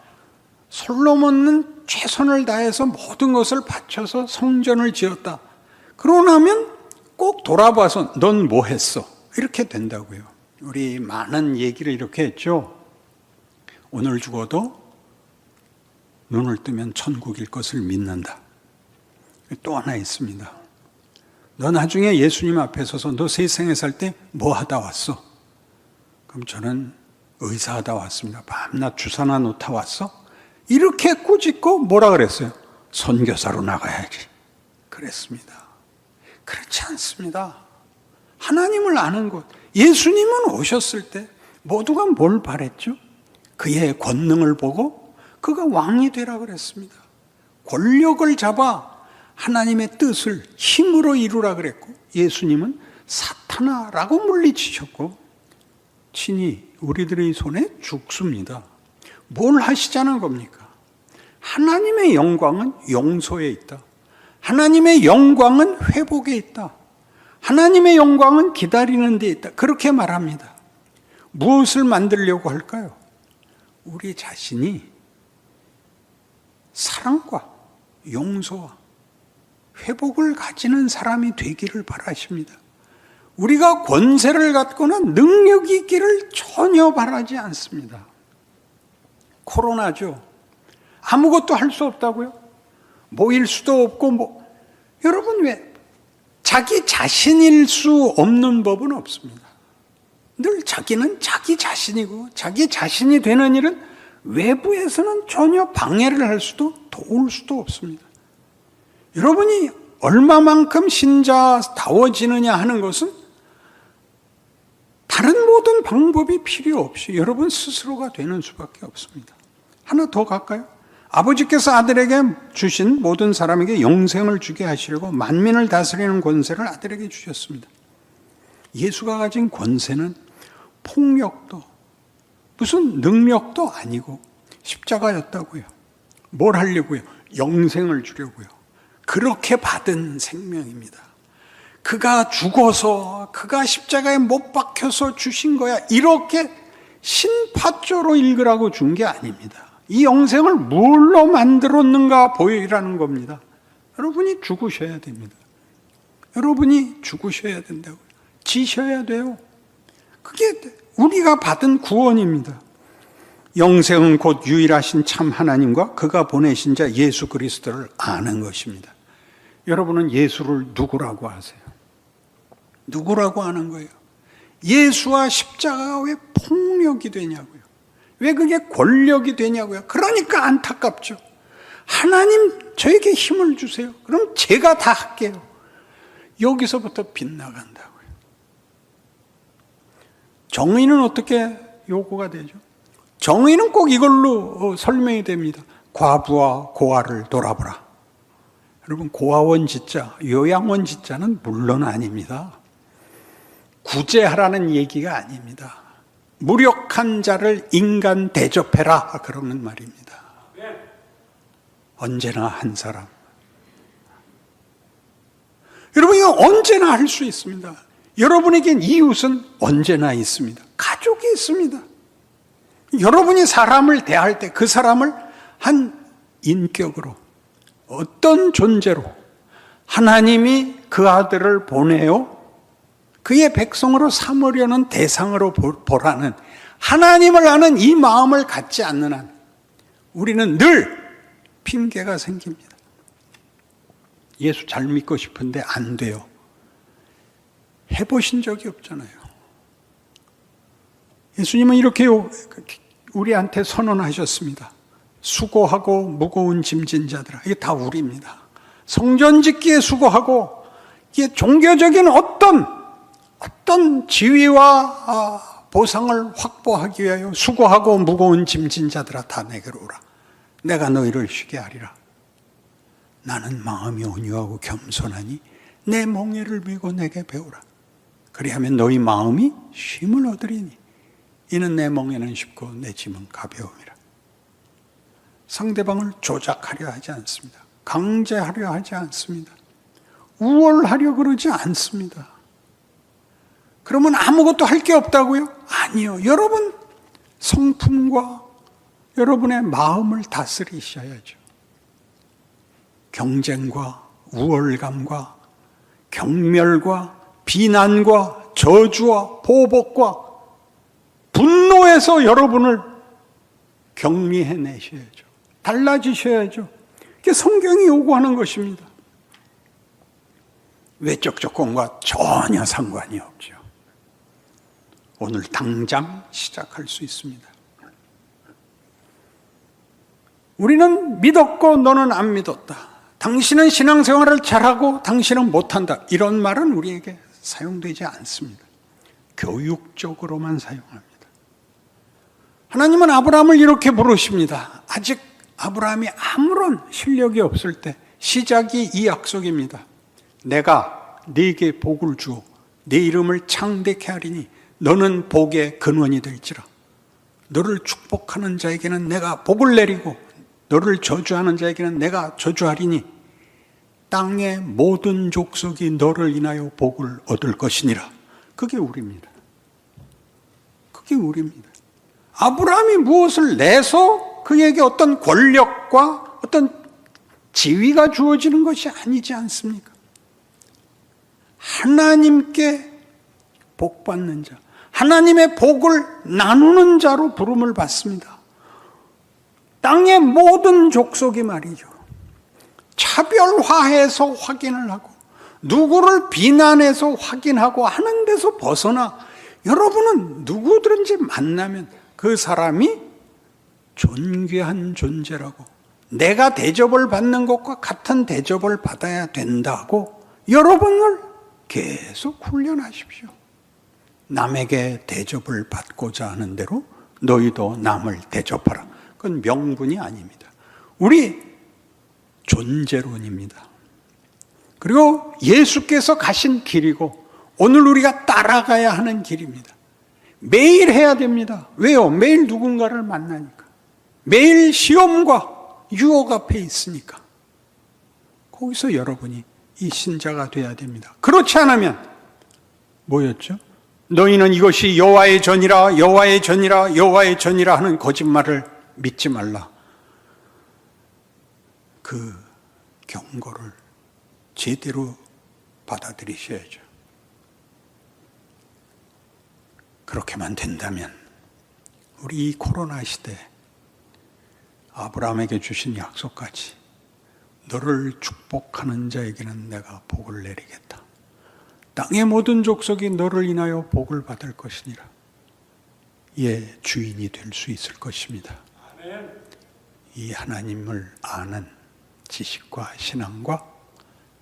Speaker 1: 솔로몬은 최선을 다해서 모든 것을 바쳐서 성전을 지었다. 그러고 나면 꼭 돌아봐서 넌 뭐 했어? 이렇게 된다고요. 우리 많은 얘기를 이렇게 했죠. 오늘 죽어도 눈을 뜨면 천국일 것을 믿는다. 또 하나 있습니다. 너 나중에 예수님 앞에 서서 너 세상에 살 때 뭐 하다 왔어? 그럼 저는 의사하다 왔습니다. 밤낮 주사나 놓다 왔어? 이렇게 꾸짖고 뭐라 그랬어요? 선교사로 나가야지. 그랬습니다. 그렇지 않습니다. 하나님을 아는 것. 예수님은 오셨을 때 모두가 뭘 바랬죠? 그의 권능을 보고 그가 왕이 되라 그랬습니다. 권력을 잡아 하나님의 뜻을 힘으로 이루라 그랬고, 예수님은 사탄아라고 물리치셨고 친히 우리들의 손에 죽습니다. 뭘 하시자는 겁니까? 하나님의 영광은 용서에 있다. 하나님의 영광은 회복에 있다. 하나님의 영광은 기다리는 데 있다. 그렇게 말합니다. 무엇을 만들려고 할까요? 우리 자신이 사랑과 용서와 회복을 가지는 사람이 되기를 바라십니다. 우리가 권세를 갖거나 능력이 있기를 전혀 바라지 않습니다. 코로나죠. 아무것도 할 수 없다고요? 모일 수도 없고 여러분 왜 자기 자신일 수 없는 법은 없습니다. 늘 자기는 자기 자신이고 자기 자신이 되는 일은 외부에서는 전혀 방해를 할 수도 도울 수도 없습니다. 여러분이 얼마만큼 신자다워지느냐 하는 것은 다른 모든 방법이 필요 없이 여러분 스스로가 되는 수밖에 없습니다. 하나 더 갈까요? 아버지께서 아들에게 주신 모든 사람에게 영생을 주게 하시려고 만민을 다스리는 권세를 아들에게 주셨습니다. 예수가 가진 권세는 폭력도 무슨 능력도 아니고 십자가였다고요. 뭘 하려고요? 영생을 주려고요. 그렇게 받은 생명입니다. 그가 죽어서 그가 십자가에 못 박혀서 주신 거야. 이렇게 신파조로 읽으라고 준 게 아닙니다. 이 영생을 뭘로 만들었는가 보이라는 겁니다. 여러분이 죽으셔야 됩니다. 여러분이 죽으셔야 된다고요. 지셔야 돼요. 그게 우리가 받은 구원입니다. 영생은 곧 유일하신 참 하나님과 그가 보내신 자 예수 그리스도를 아는 것입니다. 여러분은 예수를 누구라고 아세요? 누구라고 아는 거예요? 예수와 십자가가 왜 폭력이 되냐고요? 왜 그게 권력이 되냐고요? 그러니까 안타깝죠. 하나님 저에게 힘을 주세요. 그럼 제가 다 할게요. 여기서부터 빗나간다고요. 정의는 어떻게 요구가 되죠? 정의는 꼭 이걸로 설명이 됩니다. 과부와 고아를 돌아보라. 여러분, 고아원 짓자, 요양원 짓자는 물론 아닙니다. 구제하라는 얘기가 아닙니다. 무력한 자를 인간 대접해라, 그러는 말입니다. 언제나 한 사람. 여러분, 이거 언제나 할 수 있습니다. 여러분에겐 이웃은 언제나 있습니다. 가족이 있습니다. 여러분이 사람을 대할 때 그 사람을 한 인격으로, 어떤 존재로 하나님이 그 아들을 보내요 그의 백성으로 삼으려는 대상으로 보라는 하나님을 아는 이 마음을 갖지 않는 한 우리는 늘 핑계가 생깁니다. 예수 잘 믿고 싶은데 안 돼요. 해보신 적이 없잖아요. 예수님은 이렇게 우리한테 선언하셨습니다. 수고하고 무거운 짐진 자들아. 이게 다 우리입니다. 성전 짓기에 수고하고 이게 종교적인 어떤 지위와 보상을 확보하기 위하여 수고하고 무거운 짐진 자들아 다 내게로 오라. 내가 너희를 쉬게 하리라. 나는 마음이 온유하고 겸손하니 내 멍에를 메고 내게 배우라. 그리하면 너희 마음이 쉼을 얻으리니 이는 내 멍에는 쉽고 내 짐은 가벼움이라. 상대방을 조작하려 하지 않습니다. 강제하려 하지 않습니다. 우월하려 그러지 않습니다. 그러면 아무것도 할 게 없다고요? 아니요. 여러분 성품과 여러분의 마음을 다스리셔야죠. 경쟁과 우월감과 경멸과 비난과 저주와 보복과 분노에서 여러분을 격리해내셔야죠. 달라지셔야죠. 그게 성경이 요구하는 것입니다. 외적 조건과 전혀 상관이 없죠. 오늘 당장 시작할 수 있습니다. 우리는 믿었고 너는 안 믿었다. 당신은 신앙생활을 잘하고 당신은 못한다. 이런 말은 우리에게 사용되지 않습니다. 교육적으로만 사용합니다. 하나님은 아브라함을 이렇게 부르십니다. 아직 아브라함이 아무런 실력이 없을 때 시작이 이 약속입니다. 내가 네게 복을 주어 네 이름을 창대케 하리니 너는 복의 근원이 될지라. 너를 축복하는 자에게는 내가 복을 내리고 너를 저주하는 자에게는 내가 저주하리니 땅의 모든 족속이 너를 인하여 복을 얻을 것이니라. 그게 우리입니다. 그게 우리입니다. 아브라함이 무엇을 내서 그에게 어떤 권력과 어떤 지위가 주어지는 것이 아니지 않습니까? 하나님께 복받는 자, 하나님의 복을 나누는 자로 부름을 받습니다. 땅의 모든 족속이 말이죠. 차별화해서 확인을 하고 누구를 비난해서 확인하고 하는 데서 벗어나 여러분은 누구든지 만나면 그 사람이 존귀한 존재라고 내가 대접을 받는 것과 같은 대접을 받아야 된다고 여러분을 계속 훈련하십시오. 남에게 대접을 받고자 하는 대로 너희도 남을 대접하라. 그건 명분이 아닙니다. 우리 존재론입니다. 그리고 예수께서 가신 길이고 오늘 우리가 따라가야 하는 길입니다. 매일 해야 됩니다. 왜요? 매일 누군가를 만나니까. 매일 시험과 유혹 앞에 있으니까. 거기서 여러분이 이 신자가 돼야 됩니다. 그렇지 않으면 뭐였죠? 너희는 이것이 여호와의 전이라 여호와의 전이라 여호와의 전이라 하는 거짓말을 믿지 말라. 그 경고를 제대로 받아들이셔야죠. 그렇게만 된다면 우리 이 코로나 시대 아브라함에게 주신 약속까지 너를 축복하는 자에게는 내가 복을 내리겠다. 땅의 모든 족속이 너를 인하여 복을 받을 것이니라. 예, 주인이 될 수 있을 것입니다. 이 하나님을 아는 지식과 신앙과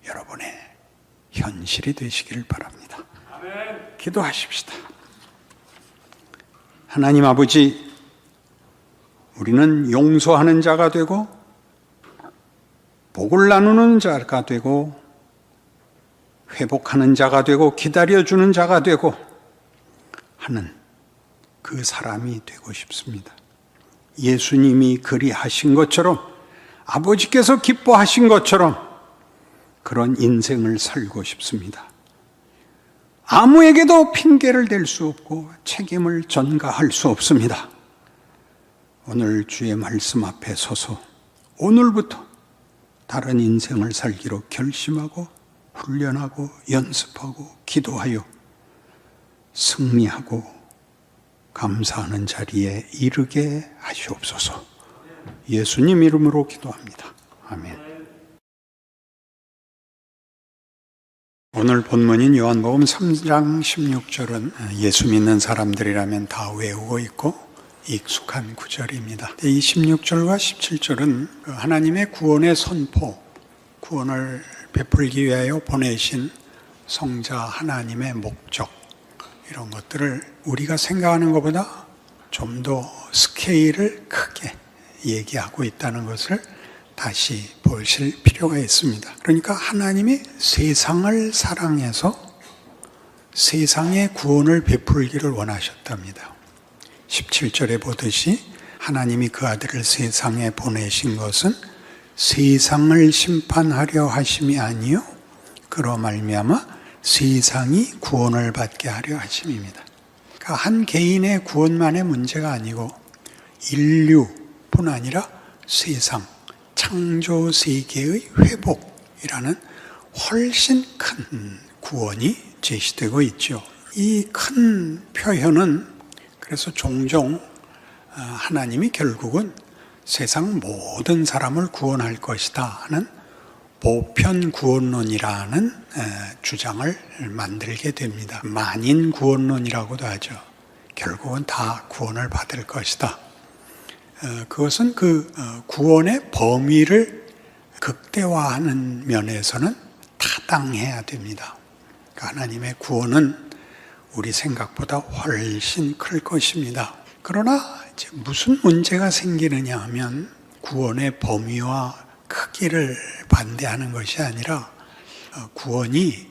Speaker 1: 여러분의 현실이 되시기를 바랍니다. 기도하십시다. 하나님 아버지, 우리는 용서하는 자가 되고 복을 나누는 자가 되고 회복하는 자가 되고 기다려주는 자가 되고 하는 그 사람이 되고 싶습니다. 예수님이 그리하신 것처럼 아버지께서 기뻐하신 것처럼 그런 인생을 살고 싶습니다. 아무에게도 핑계를 댈 수 없고 책임을 전가할 수 없습니다. 오늘 주의 말씀 앞에 서서 오늘부터 다른 인생을 살기로 결심하고 훈련하고 연습하고 기도하여 승리하고 감사하는 자리에 이르게 하시옵소서. 예수님 이름으로 기도합니다. 아멘. 오늘 본문인 요한복음 3장 16절은 예수 믿는 사람들이라면 다 외우고 있고 익숙한 구절입니다. 이 16절과 17절은 하나님의 구원의 선포, 구원을 베풀기 위하여 보내신 성자 하나님의 목적, 이런 것들을 우리가 생각하는 것보다 좀 더 스케일을 크게 얘기하고 있다는 것을 다시 보실 필요가 있습니다. 그러니까 하나님이 세상을 사랑해서 세상의 구원을 베풀기를 원하셨답니다. 17절에 보듯이 하나님이 그 아들을 세상에 보내신 것은 세상을 심판하려 하심이 아니요 그로 말미암아 세상이 구원을 받게 하려 하심입니다. 그러니까 한 개인의 구원만의 문제가 아니고 인류뿐 아니라 세상, 창조 세계의 회복이라는 훨씬 큰 구원이 제시되고 있죠. 이 큰 표현은 그래서 종종 하나님이 결국은 세상 모든 사람을 구원할 것이다 하는 보편 구원론이라는 주장을 만들게 됩니다. 만인 구원론이라고도 하죠. 결국은 다 구원을 받을 것이다. 그것은 그 구원의 범위를 극대화하는 면에서는 타당해야 됩니다. 그러니까 하나님의 구원은 우리 생각보다 훨씬 클 것입니다. 그러나 이제 무슨 문제가 생기느냐 하면 구원의 범위와 크기를 반대하는 것이 아니라 구원이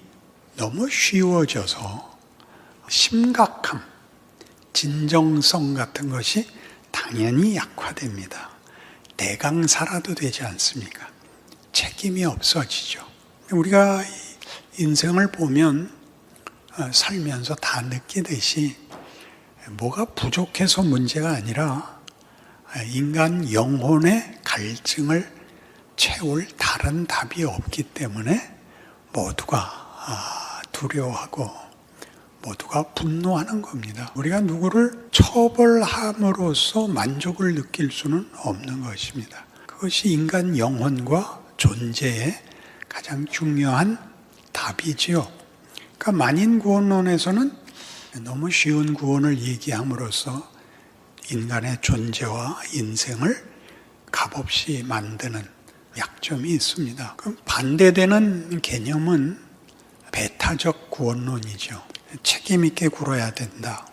Speaker 1: 너무 쉬워져서 심각함, 진정성 같은 것이 당연히 약화됩니다. 대강사라도 되지 않습니까? 책임이 없어지죠. 우리가 인생을 보면 살면서 다 느끼듯이 뭐가 부족해서 문제가 아니라 인간 영혼의 갈증을 채울 다른 답이 없기 때문에 모두가 두려워하고 모두가 분노하는 겁니다. 우리가 누구를 처벌함으로써 만족을 느낄 수는 없는 것입니다. 그것이 인간 영혼과 존재의 가장 중요한 답이지요. 그러니까 만인구원론에서는 너무 쉬운 구원을 얘기함으로써 인간의 존재와 인생을 값없이 만드는 약점이 있습니다. 그럼 반대되는 개념은 배타적 구원론이죠. 책임 있게 굴어야 된다.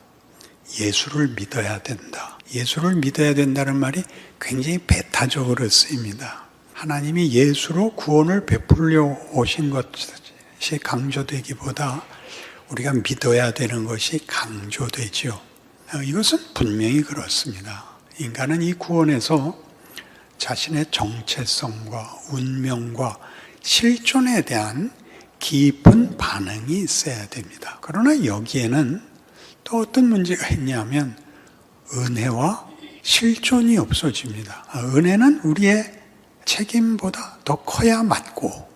Speaker 1: 예수를 믿어야 된다. 예수를 믿어야 된다는 말이 굉장히 배타적으로 쓰입니다. 하나님이 예수로 구원을 베풀려 오신 것이 강조되기보다 우리가 믿어야 되는 것이 강조되죠. 이것은 분명히 그렇습니다. 인간은 이 구원에서 자신의 정체성과 운명과 실존에 대한 깊은 반응이 있어야 됩니다. 그러나 여기에는 또 어떤 문제가 있냐면 은혜와 실존이 없어집니다. 은혜는 우리의 책임보다 더 커야 맞고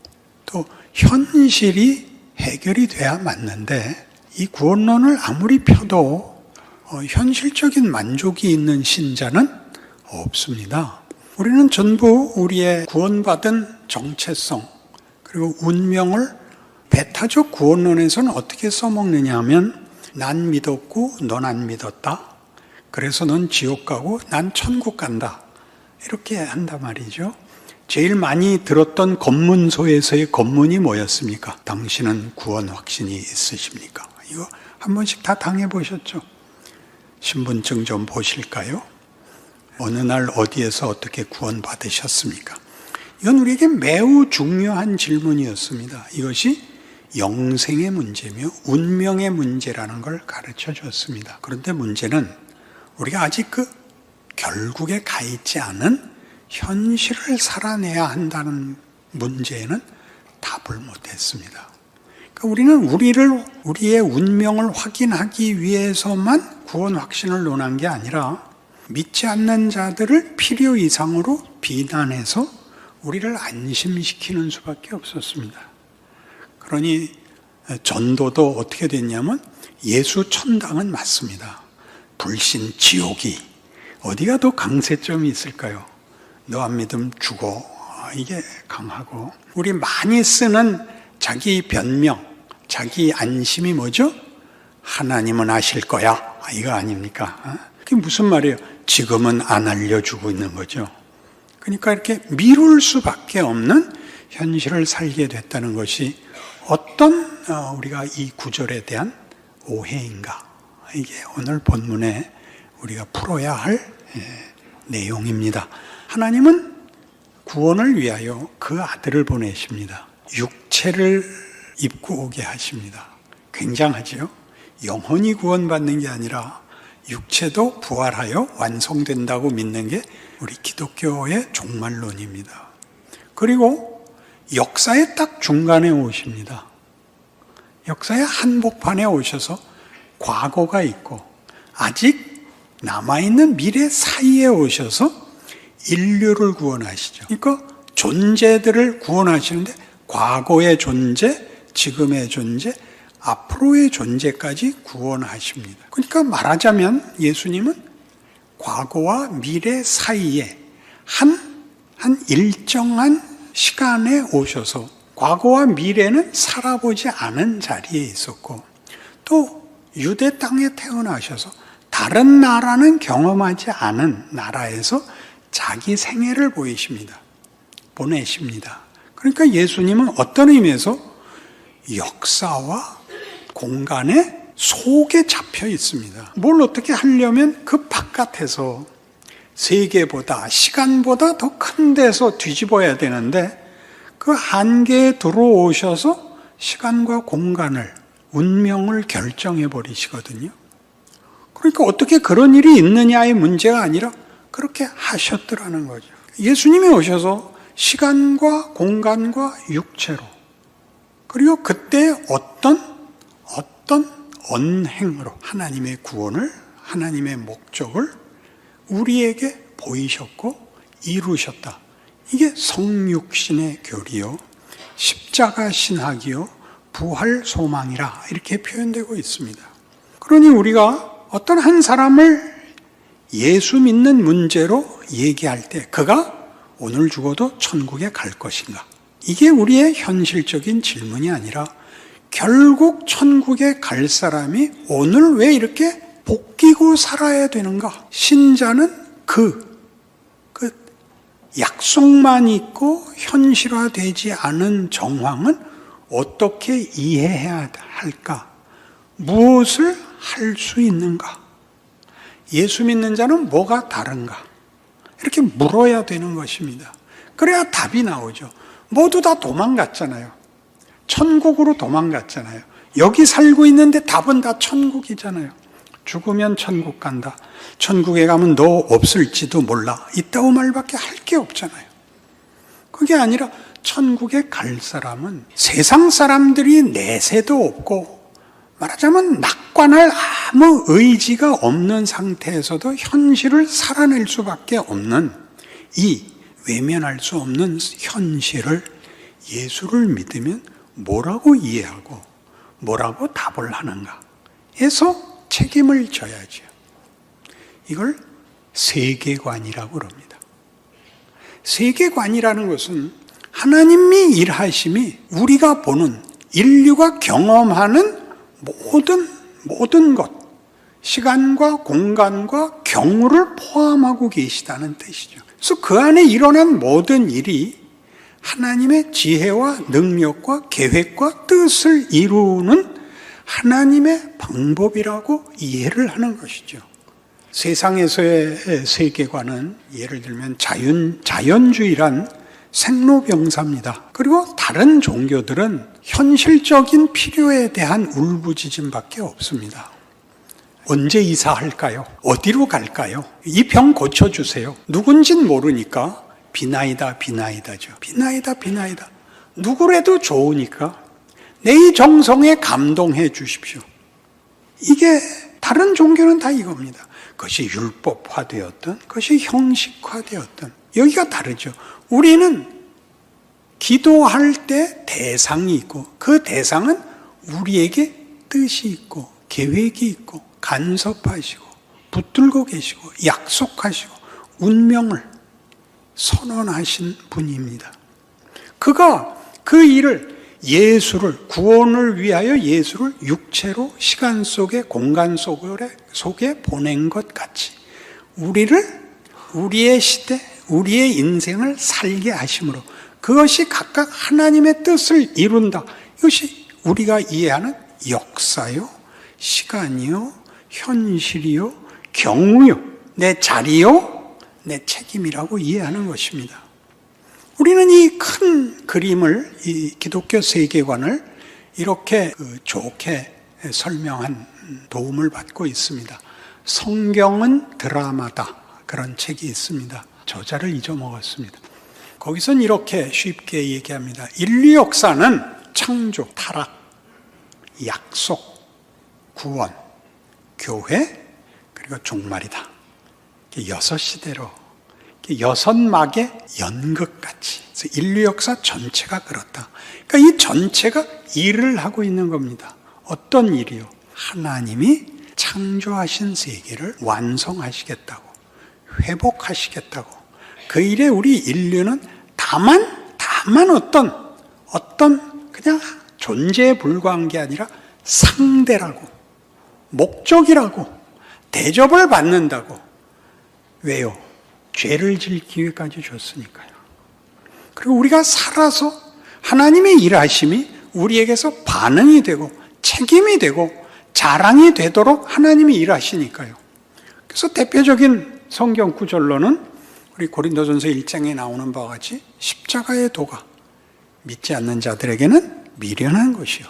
Speaker 1: 또 현실이 해결이 돼야 맞는데 이 구원론을 아무리 펴도 현실적인 만족이 있는 신자는 없습니다. 우리는 전부 우리의 구원받은 정체성 그리고 운명을 배타적 구원론에서는 어떻게 써먹느냐 하면 난 믿었고 넌 안 믿었다. 그래서 넌 지옥 가고 난 천국 간다. 이렇게 한단 말이죠. 제일 많이 들었던 검문소에서의 검문이 뭐였습니까? 당신은 구원 확신이 있으십니까? 이거 한 번씩 다 당해보셨죠? 신분증 좀 보실까요? 어느 날 어디에서 어떻게 구원 받으셨습니까? 이건 우리에게 매우 중요한 질문이었습니다. 이것이 영생의 문제며 운명의 문제라는 걸 가르쳐 줬습니다. 그런데 문제는 우리가 아직 그 결국에 가 있지 않은 현실을 살아내야 한다는 문제에는 답을 못했습니다. 그러니까 우리는 우리의 운명을 확인하기 위해서만 구원 확신을 논한 게 아니라 믿지 않는 자들을 필요 이상으로 비난해서 우리를 안심시키는 수밖에 없었습니다. 그러니 전도도 어떻게 됐냐면 예수 천당은 맞습니다. 불신 지옥이 어디가 더 강세점이 있을까요? 너 안 믿으면 죽어. 이게 강하고 우리 많이 쓰는 자기 변명, 자기 안심이 뭐죠? 하나님은 아실 거야. 이거 아닙니까? 그게 무슨 말이에요? 지금은 안 알려주고 있는 거죠. 그러니까 이렇게 미룰 수밖에 없는 현실을 살게 됐다는 것이 어떤 우리가 이 구절에 대한 오해인가? 이게 오늘 본문에 우리가 풀어야 할 내용입니다. 하나님은 구원을 위하여 그 아들을 보내십니다. 육체를 입고 오게 하십니다. 굉장하죠? 영혼이 구원받는 게 아니라 육체도 부활하여 완성된다고 믿는 게 우리 기독교의 종말론입니다. 그리고 역사의 딱 중간에 오십니다. 역사의 한복판에 오셔서 과거가 있고 아직 남아있는 미래 사이에 오셔서 인류를 구원하시죠. 그러니까 존재들을 구원하시는데 과거의 존재, 지금의 존재, 앞으로의 존재까지 구원하십니다. 그러니까 말하자면 예수님은 과거와 미래 사이에 한 일정한 시간에 오셔서 과거와 미래는 살아보지 않은 자리에 있었고 또 유대 땅에 태어나셔서 다른 나라는 경험하지 않은 나라에서 자기 생애를 보내십니다. 그러니까 예수님은 어떤 의미에서 역사와 공간의 속에 잡혀 있습니다. 뭘 어떻게 하려면 그 바깥에서 세계보다 시간보다 더 큰 데서 뒤집어야 되는데 그 한계에 들어오셔서 시간과 공간을 운명을 결정해 버리시거든요. 그러니까 어떻게 그런 일이 있느냐의 문제가 아니라 그렇게 하셨더라는 거죠. 예수님이 오셔서 시간과 공간과 육체로 그리고 그때 어떤 언행으로 하나님의 구원을 하나님의 목적을 우리에게 보이셨고 이루셨다. 이게 성육신의 교리요 십자가 신학이요 부활 소망이라 이렇게 표현되고 있습니다. 그러니 우리가 어떤 한 사람을 예수 믿는 문제로 얘기할 때 그가 오늘 죽어도 천국에 갈 것인가? 이게 우리의 현실적인 질문이 아니라 결국 천국에 갈 사람이 오늘 왜 이렇게 복기고 살아야 되는가? 신자는 그 약속만 있고 현실화되지 않은 정황은 어떻게 이해해야 할까? 무엇을 할 수 있는가? 예수 믿는 자는 뭐가 다른가? 이렇게 물어야 되는 것입니다. 그래야 답이 나오죠. 모두 다 도망갔잖아요. 천국으로 도망갔잖아요. 여기 살고 있는데 답은 다 천국이잖아요. 죽으면 천국 간다. 천국에 가면 너 없을지도 몰라. 있다고 말밖에 할 게 없잖아요. 그게 아니라 천국에 갈 사람은 세상 사람들이 내세도 없고 말하자면 낙관할 아무 의지가 없는 상태에서도 현실을 살아낼 수밖에 없는 이 외면할 수 없는 현실을 예수를 믿으면 뭐라고 이해하고 뭐라고 답을 하는가 해서 책임을 져야죠. 이걸 세계관이라고 그럽니다. 세계관이라는 것은 하나님이 일하심이 우리가 보는 인류가 경험하는 모든 것, 시간과 공간과 경우를 포함하고 계시다는 뜻이죠. 그래서 그 안에 일어난 모든 일이 하나님의 지혜와 능력과 계획과 뜻을 이루는 하나님의 방법이라고 이해를 하는 것이죠. 세상에서의 세계관은 예를 들면 자연주의란 생로병사입니다. 그리고 다른 종교들은 현실적인 필요에 대한 울부짖음밖에 없습니다. 언제 이사할까요? 어디로 갈까요? 이 병 고쳐주세요. 누군진 모르니까 비나이다죠. 비나이다. 누구라도 좋으니까 내 이 정성에 감동해 주십시오. 이게 다른 종교는 다 이겁니다. 그것이 율법화되었든 그것이 형식화되었든 여기가 다르죠. 우리는 기도할 때 대상이 있고 그 대상은 우리에게 뜻이 있고 계획이 있고 간섭하시고 붙들고 계시고 약속하시고 운명을 선언하신 분입니다. 그가 그 일을 예수를 구원을 위하여 예수를 육체로 시간 속에 공간 속에 보낸 것 같이 우리의 시대 우리의 인생을 살게 하심으로 그것이 각각 하나님의 뜻을 이룬다. 이것이 우리가 이해하는 역사요, 시간이요, 현실이요, 경우요, 내 자리요, 내 책임이라고 이해하는 것입니다. 우리는 이 큰 그림을, 이 기독교 세계관을 이렇게 좋게 설명한 도움을 받고 있습니다. 성경은 드라마다. 그런 책이 있습니다. 저자를 잊어먹었습니다. 거기선 이렇게 쉽게 얘기합니다. 인류 역사는 창조, 타락, 약속, 구원, 교회, 그리고 종말이다. 6시대로 6막의 연극같이. 그래서 인류 역사 전체가 그렇다. 그러니까 이 전체가 일을 하고 있는 겁니다. 어떤 일이요? 하나님이 창조하신 세계를 완성하시겠다고, 회복하시겠다고. 그 일에 우리 인류는 다만 어떤 그냥 존재에 불과한 게 아니라 상대라고, 목적이라고, 대접을 받는다고. 왜요? 죄를 질 기회까지 줬으니까요. 그리고 우리가 살아서 하나님의 일하심이 우리에게서 반응이 되고 책임이 되고 자랑이 되도록 하나님이 일하시니까요. 그래서 대표적인 성경 구절로는 우리 고린도전서 1장에 나오는 바와 같이 십자가의 도가 믿지 않는 자들에게는 미련한 것이요,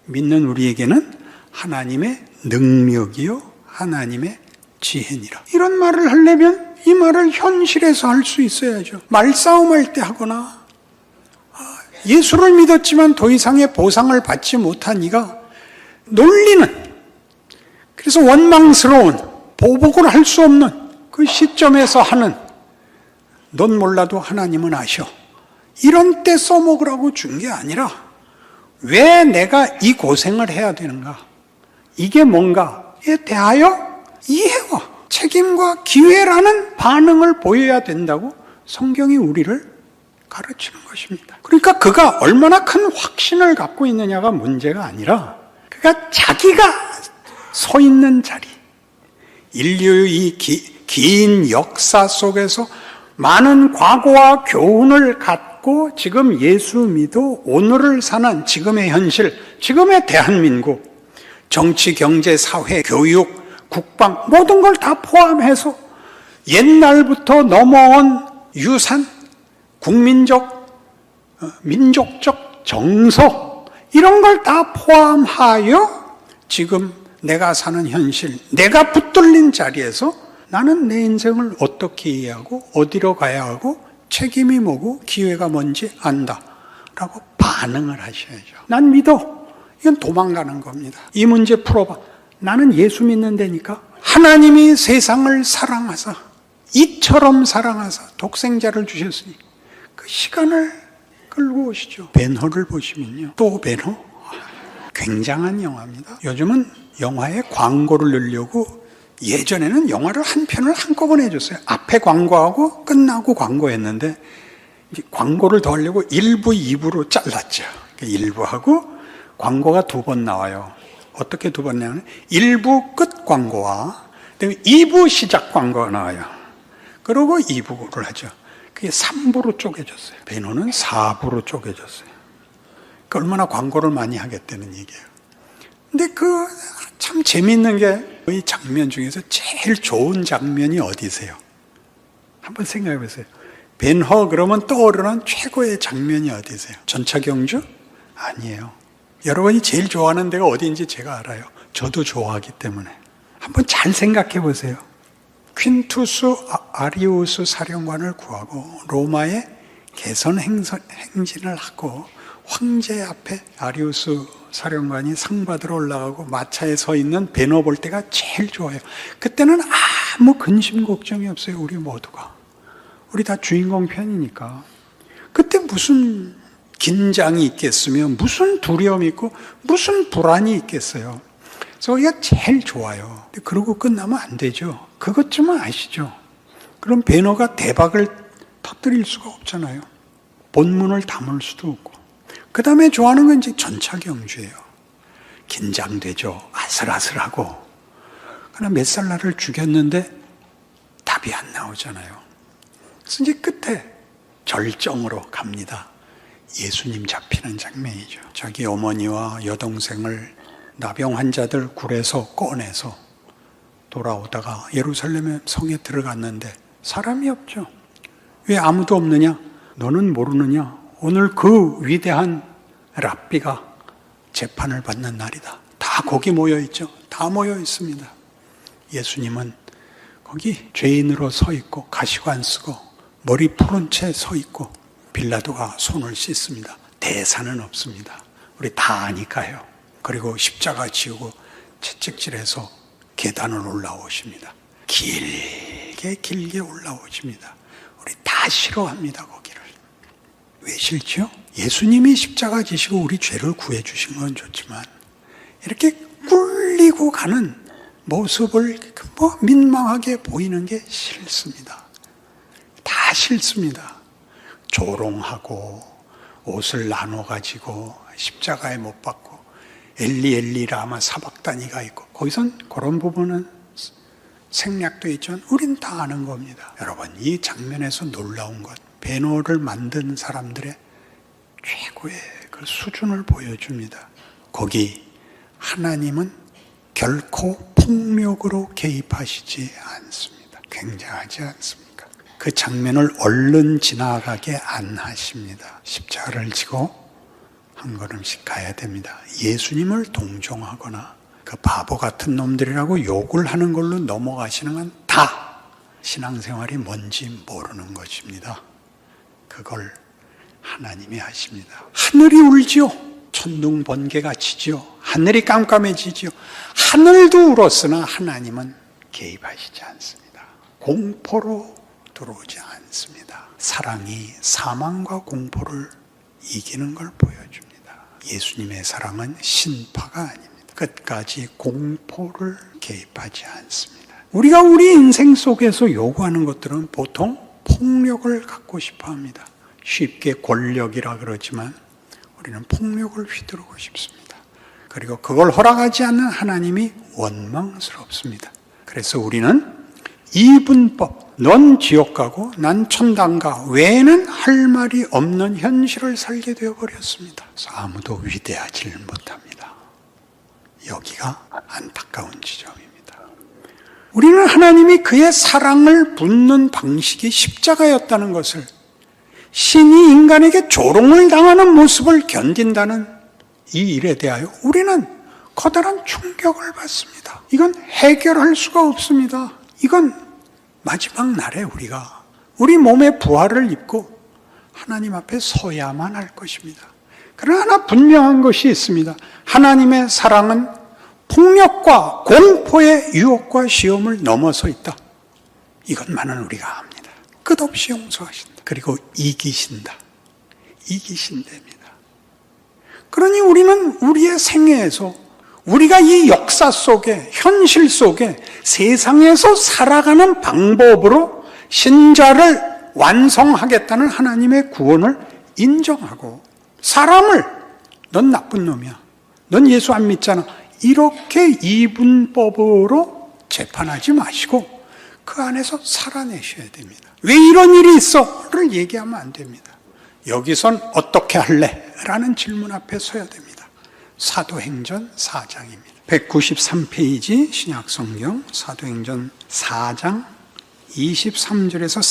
Speaker 1: 믿는 우리에게는 하나님의 능력이요 하나님의 지혜니라. 이런 말을 하려면 이 말을 현실에서 할 수 있어야죠. 말싸움할 때 하거나, 예수를 믿었지만 더 이상의 보상을 받지 못한 이가 놀리는, 그래서 원망스러운, 보복을 할 수 없는 그 시점에서 하는, 넌 몰라도 하나님은 아셔, 이런 때 써먹으라고 준 게 아니라 왜 내가 이 고생을 해야 되는가, 이게 뭔가에 대하여 이해와 책임과 기회라는 반응을 보여야 된다고 성경이 우리를 가르치는 것입니다. 그러니까 그가 얼마나 큰 확신을 갖고 있느냐가 문제가 아니라 그가 자기가 서 있는 자리, 인류의 긴 역사 속에서 많은 과거와 교훈을 갖고 지금 예수 믿어 오늘을 사는 지금의 현실, 지금의 대한민국, 정치, 경제, 사회, 교육, 국방, 모든 걸 다 포함해서 옛날부터 넘어온 유산, 국민적, 민족적 정서, 이런 걸 다 포함하여 지금 내가 사는 현실, 내가 붙들린 자리에서 나는 내 인생을 어떻게 이해하고 어디로 가야 하고 책임이 뭐고 기회가 뭔지 안다 라고 반응을 하셔야죠. 난 믿어. 이건 도망가는 겁니다. 이 문제 풀어봐. 나는 예수 믿는 데니까. 하나님이 세상을 사랑하사, 이처럼 사랑하사 독생자를 주셨으니 그 시간을 끌고 오시죠. 벤허를 보시면요, 또 벤허? 굉장한 영화입니다. 요즘은 영화에 광고를 넣으려고 예전에는 영화를 한 편을 한꺼번에 해줬어요. 앞에 광고하고 끝나고 광고했는데 이제 광고를 더 하려고 1부, 2부로 잘랐죠. 1부하고 광고가 2번 나와요. 어떻게 2번 나오냐면 1부 끝 광고와 2부 시작 광고가 나와요. 그리고 2부를 하죠. 그게 3부로 쪼개졌어요. 베노는 4부로 쪼개졌어요. 그러니까 얼마나 광고를 많이 하겠다는 얘기예요. 근데 그 참 재미있는 게 이 장면 중에서 제일 좋은 장면이 어디세요? 한번 생각해 보세요. 벤허 그러면 떠오르는 최고의 장면이 어디세요? 전차경주? 아니에요. 여러분이 제일 좋아하는 데가 어디인지 제가 알아요. 저도 좋아하기 때문에. 한번 잘 생각해 보세요. 퀸투스 아리우스 사령관을 구하고 로마에 개선 행진을 하고 황제 앞에 아리우스 사령관이 상 받으러 올라가고 마차에 서 있는 베너 볼 때가 제일 좋아요. 그때는 아무 근심 걱정이 없어요. 우리 모두가. 우리 다 주인공 편이니까. 그때 무슨 긴장이 있겠으며 무슨 두려움이 있고 무슨 불안이 있겠어요. 그래서 우리가 제일 좋아요. 근데 그러고 끝나면 안 되죠. 그것쯤은 아시죠? 그럼 베너가 대박을 터뜨릴 수가 없잖아요. 본문을 담을 수도 없고. 그 다음에 좋아하는 건 이제 전차경주예요. 긴장되죠. 아슬아슬하고. 그러나 메살라를 죽였는데 답이 안 나오잖아요. 그래서 이제 끝에 절정으로 갑니다. 예수님 잡히는 장면이죠. 자기 어머니와 여동생을 나병 환자들 굴에서 꺼내서 돌아오다가 예루살렘의 성에 들어갔는데 사람이 없죠. 왜 아무도 없느냐? 너는 모르느냐? 오늘 그 위대한 랍비가 재판을 받는 날이다. 다 거기 모여 있죠. 다 모여 있습니다. 예수님은 거기 죄인으로 서 있고 가시관 쓰고 머리 푸른 채 서 있고 빌라도가 손을 씻습니다. 대사는 없습니다. 우리 다 아니까요. 그리고 십자가 지우고 채찍질해서 계단을 올라오십니다. 길게 올라오십니다. 우리 다 싫어합니다, 거기를. 왜 싫죠? 예수님이 십자가 지시고 우리 죄를 구해주신 건 좋지만 이렇게 꿀리고 가는 모습을 민망하게 보이는 게 싫습니다. 다 싫습니다. 조롱하고 옷을 나눠가지고 십자가에 못 박고 엘리 엘리 라마 사박다니가 있고 거기선 그런 부분은 생략되어 있지만 우린 다 아는 겁니다. 여러분, 이 장면에서 놀라운 것, 배노를 만든 사람들의 최고의 그 수준을 보여줍니다. 거기 하나님은 결코 폭력으로 개입하시지 않습니다. 굉장하지 않습니까? 그 장면을 얼른 지나가게 안 하십니다. 십자가를 지고 한 걸음씩 가야 됩니다. 예수님을 동정하거나 그 바보 같은 놈들이라고 욕을 하는 걸로 넘어가시는 건 다 신앙생활이 뭔지 모르는 것입니다. 그걸 하나님이 하십니다. 하늘이 울지요. 천둥 번개가 치지요. 하늘이 깜깜해지지요. 하늘도 울었으나 하나님은 개입하시지 않습니다. 공포로 들어오지 않습니다. 사랑이 사망과 공포를 이기는 걸 보여줍니다. 예수님의 사랑은 신파가 아닙니다. 끝까지 공포를 개입하지 않습니다. 우리가 우리 인생 속에서 요구하는 것들은 보통 폭력을 갖고 싶어 합니다. 쉽게 권력이라 그러지만 우리는 폭력을 휘두르고 싶습니다. 그리고 그걸 허락하지 않는 하나님이 원망스럽습니다. 그래서 우리는 이분법, 넌 지옥 가고 난 천당 가 외에는 할 말이 없는 현실을 살게 되어버렸습니다. 그래서 아무도 위대하지를 못합니다. 여기가 안타까운 지점입니다. 우리는 하나님이 그의 사랑을 붓는 방식이 십자가였다는 것을, 신이 인간에게 조롱을 당하는 모습을 견딘다는 이 일에 대하여 우리는 커다란 충격을 받습니다. 이건 해결할 수가 없습니다. 이건 마지막 날에 우리가 우리 몸의 부활을 입고 하나님 앞에 서야만 할 것입니다. 그러나 하나 분명한 것이 있습니다. 하나님의 사랑은 폭력과 공포의 유혹과 시험을 넘어서 있다. 이것만은 우리가 압니다. 끝없이 용서하신다. 그리고 이기신다. 이기신답니다. 그러니 우리는 우리의 생애에서 우리가 이 역사 속에, 현실 속에 세상에서 살아가는 방법으로 신자를 완성하겠다는 하나님의 구원을 인정하고, 사람을 넌 나쁜 놈이야, 넌 예수 안 믿잖아, 이렇게 이분법으로 재판하지 마시고 그 안에서 살아내셔야 됩니다. 왜 이런 일이 있어? 를 얘기하면 안 됩니다. 여기선 어떻게 할래? 라는 질문 앞에 서야 됩니다. 사도행전 4장입니다. 193페이지 신약성경 사도행전 4장 23절에서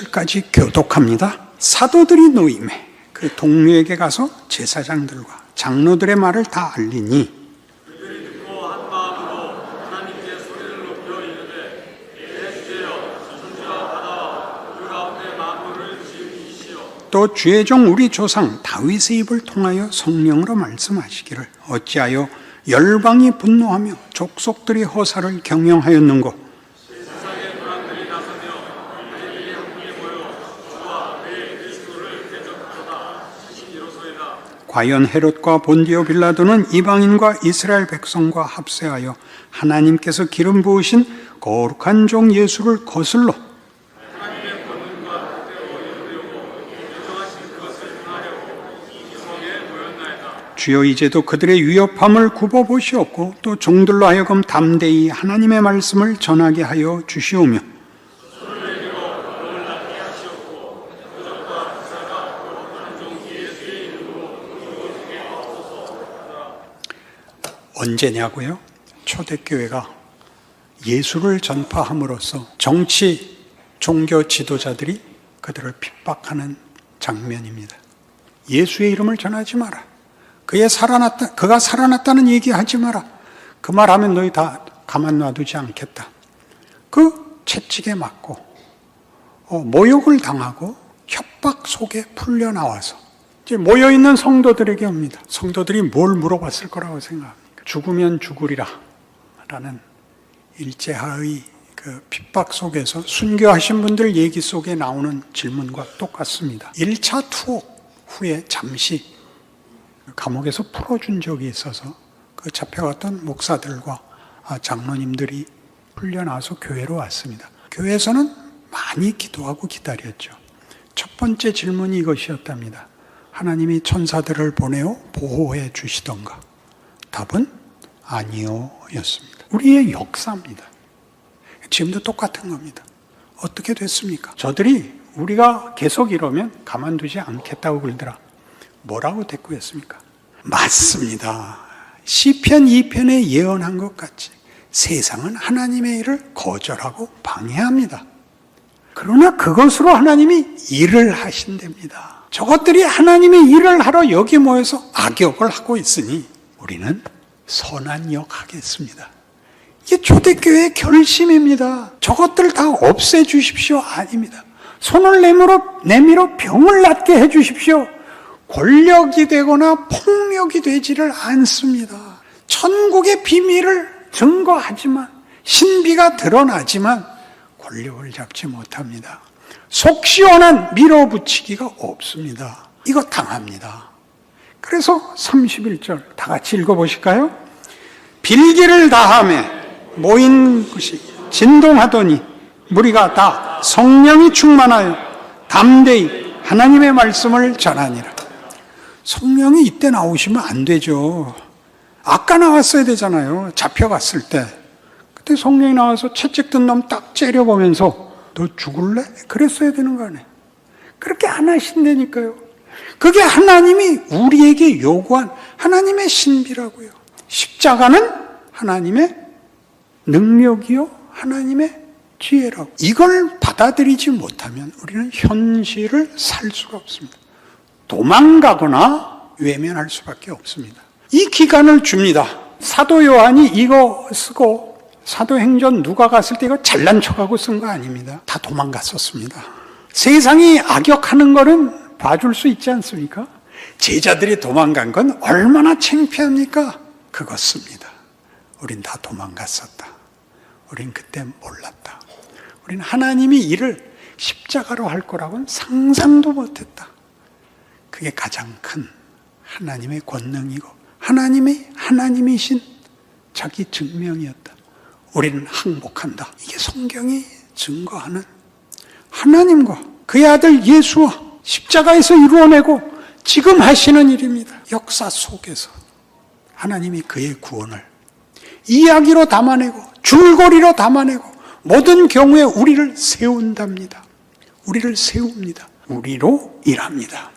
Speaker 1: 30절까지 교독합니다. 사도들이 노임에 그 동료에게 가서 제사장들과 장로들의 말을 다 알리니
Speaker 2: 그들이 듣고 한 마음으로 하나님께 소리를 높여 이르되 내 주제여 천지와 바다와 그 가운데 만물을 지으시오.
Speaker 1: 또 주의 종 우리 조상 다윗의 입을 통하여 성령으로 말씀하시기를 어찌하여 열방이 분노하며 족속들이 허사를 경영하였는고.
Speaker 2: 세상의 도랑들이 나서며 아이들이 함께 모여 주와 그의 그리스도를 대적하도다 하신 이로소이다.
Speaker 1: 과연 헤롯과 본디오 빌라도는 이방인과 이스라엘 백성과 합세하여 하나님께서 기름 부으신 거룩한 종 예수를 거슬러
Speaker 2: 하나님의 권능과 뜻대로 이루려고 인정하신 것을 행하려고 이 성에 모였나이다.
Speaker 1: 주여 이제도 그들의 위협함을 굽어보시옵고 또 종들로 하여금 담대히 하나님의 말씀을 전하게 하여 주시오며 언제냐고요? 초대교회가 예수를 전파함으로써 정치, 종교 지도자들이 그들을 핍박하는 장면입니다. 예수의 이름을 전하지 마라. 그가 살아났다는 얘기하지 마라. 그 말하면 너희 다 가만 놔두지 않겠다. 그 채찍에 맞고 모욕을 당하고 협박 속에 풀려나와서 이제 모여있는 성도들에게 옵니다. 성도들이 뭘 물어봤을 거라고 생각합니까? 죽으면 죽으리라 라는 일제하의 그 핍박 속에서 순교하신 분들 얘기 속에 나오는 질문과 똑같습니다. 1차 투옥 후에 잠시 감옥에서 풀어준 적이 있어서 그 잡혀갔던 목사들과 장로님들이 풀려나와서 교회로 왔습니다. 교회에서는 많이 기도하고 기다렸죠. 첫 번째 질문이 이것이었답니다. 하나님이 천사들을 보내어 보호해 주시던가? 답은 아니요 였습니다. 우리의 역사입니다. 지금도 똑같은 겁니다. 어떻게 됐습니까? 저들이 우리가 계속 이러면 가만두지 않겠다고 그러더라. 뭐라고 대꾸했습니까? 맞습니다. 시편 2편에 예언한 것 같이 세상은 하나님의 일을 거절하고 방해합니다. 그러나 그것으로 하나님이 일을 하신답니다. 저것들이 하나님의 일을 하러 여기 모여서 악역을 하고 있으니 우리는 선한 역 하겠습니다. 이게 초대교회의 결심입니다. 저것들 다 없애주십시오. 아닙니다. 손을 내밀어 병을 낫게 해주십시오. 권력이 되거나 폭력이 되지를 않습니다. 천국의 비밀을 증거하지만, 신비가 드러나지만 권력을 잡지 못합니다. 속 시원한 밀어붙이기가 없습니다. 이거 당합니다. 그래서 31절 다 같이 읽어보실까요? 빌기를 다하며 모인 것이 진동하더니 무리가 다 성령이 충만하여 담대히 하나님의 말씀을 전하니라. 성령이 이때 나오시면 안 되죠. 아까 나왔어야 되잖아요. 잡혀갔을 때. 그때 성령이 나와서 채찍 든 놈 딱 째려보면서 너 죽을래? 그랬어야 되는 거 아니에요. 그렇게 안 하신다니까요. 그게 하나님이 우리에게 요구한 하나님의 신비라고요. 십자가는 하나님의 능력이요, 하나님의 지혜라고. 이걸 받아들이지 못하면 우리는 현실을 살 수가 없습니다. 도망가거나 외면할 수밖에 없습니다. 이 기간을 줍니다. 사도 요한이 이거 쓰고 사도행전 누가 갔을 때 이거 잘난 척하고 쓴 거 아닙니다. 다 도망갔었습니다. 세상이 악역하는 거는 봐줄 수 있지 않습니까? 제자들이 도망간 건 얼마나 창피합니까? 그것입니다. 우린 다 도망갔었다. 우린 그때 몰랐다. 우린 하나님이 이를 십자가로 할 거라고는 상상도 못했다. 그게 가장 큰 하나님의 권능이고 하나님이신 자기 증명이었다. 우리는 항복한다. 이게 성경이 증거하는 하나님과 그의 아들 예수와 십자가에서 이루어내고 지금 하시는 일입니다. 역사 속에서 하나님이 그의 구원을 이야기로 담아내고 줄거리로 담아내고 모든 경우에 우리를 세운답니다. 우리를 세웁니다. 우리로 일합니다.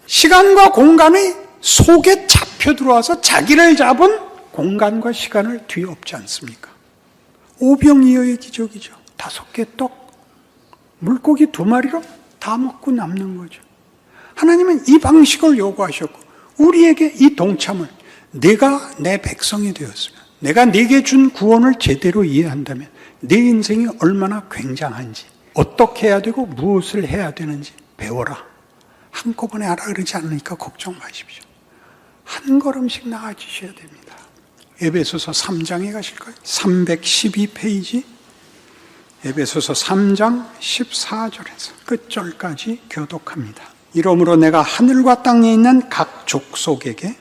Speaker 1: 시간과 공간의 속에 잡혀 들어와서 자기를 잡은 공간과 시간을 뒤엎지 않습니까? 오병이어의 기적이죠. 5개 떡, 물고기 2마리로 다 먹고 남는 거죠. 하나님은 이 방식을 요구하셨고 우리에게 이 동참을 내가 내 백성이 되었으면 내가 네게 준 구원을 제대로 이해한다면 내 인생이 얼마나 굉장한지 어떻게 해야 되고 무엇을 해야 되는지 배워라. 한꺼번에 하라 그러지 않으니까 걱정 마십시오. 한 걸음씩 나아지셔야 됩니다. 에베소서 3장에 가실까요? 312페이지 에베소서 3장 14절에서 끝절까지 교독합니다. 이러므로 내가 하늘과 땅에 있는 각 족속에게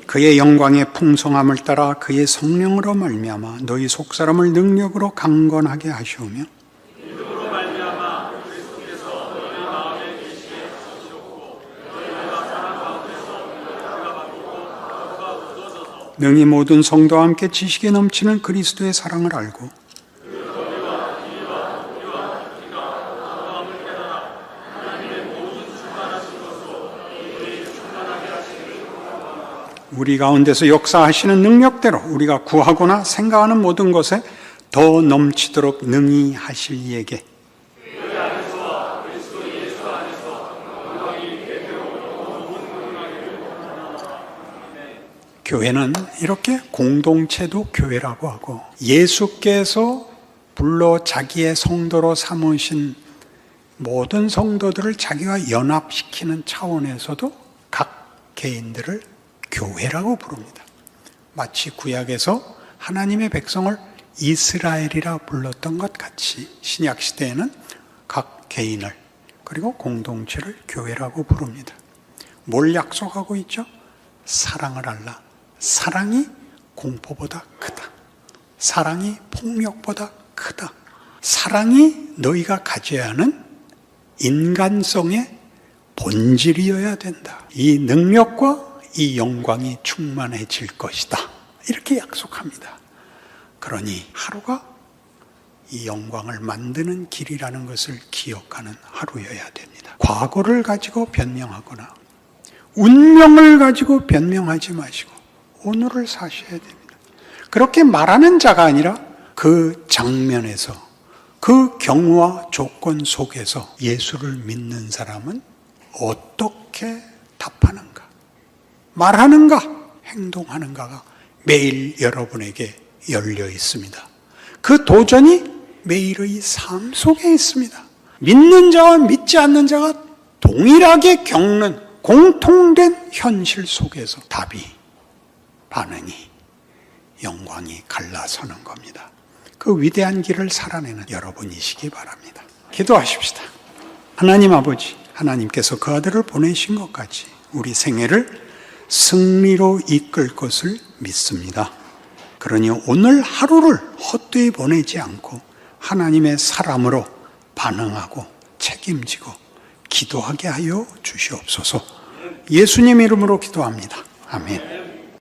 Speaker 1: 그의 영광의 풍성함을 따라 그의 성령으로 말미암아 너희 속사람을 능력으로 강건하게 하시오며 능히 모든 성도와 함께 지식에 넘치는 그리스도의 사랑을 알고 우리 가운데서 역사하시는 능력대로 우리가 구하거나 생각하는 모든 것에 더 넘치도록 능히 하실 이에게 교회는 이렇게 공동체도 교회라고 하고 예수께서 불러 자기의 성도로 삼으신 모든 성도들을 자기와 연합시키는 차원에서도 각 개인들을 교회라고 부릅니다. 마치 구약에서 하나님의 백성을 이스라엘이라 불렀던 것 같이 신약 시대에는 각 개인을 그리고 공동체를 교회라고 부릅니다. 뭘 약속하고 있죠? 사랑을 알라. 사랑이 공포보다 크다. 사랑이 폭력보다 크다. 사랑이 너희가 가져야 하는 인간성의 본질이어야 된다. 이 능력과 이 영광이 충만해질 것이다. 이렇게 약속합니다. 그러니 하루가 이 영광을 만드는 길이라는 것을 기억하는 하루여야 됩니다. 과거를 가지고 변명하거나 운명을 가지고 변명하지 마시고 오늘을 사셔야 됩니다. 그렇게 말하는 자가 아니라 그 장면에서 그 경우와 조건 속에서 예수를 믿는 사람은 어떻게 답하는가? 말하는가? 행동하는가가 매일 여러분에게 열려 있습니다. 그 도전이 매일의 삶 속에 있습니다. 믿는 자와 믿지 않는 자가 동일하게 겪는 공통된 현실 속에서 답이, 반응이, 영광이 갈라서는 겁니다. 그 위대한 길을 살아내는 여러분이시기 바랍니다. 기도하십시다. 하나님 아버지, 하나님께서 그 아들을 보내신 것 같이 우리 생애를 승리로 이끌 것을 믿습니다. 그러니 오늘 하루를 헛되이 보내지 않고 하나님의 사람으로 반응하고 책임지고 기도하게 하여 주시옵소서. 예수님 이름으로 기도합니다. 아멘.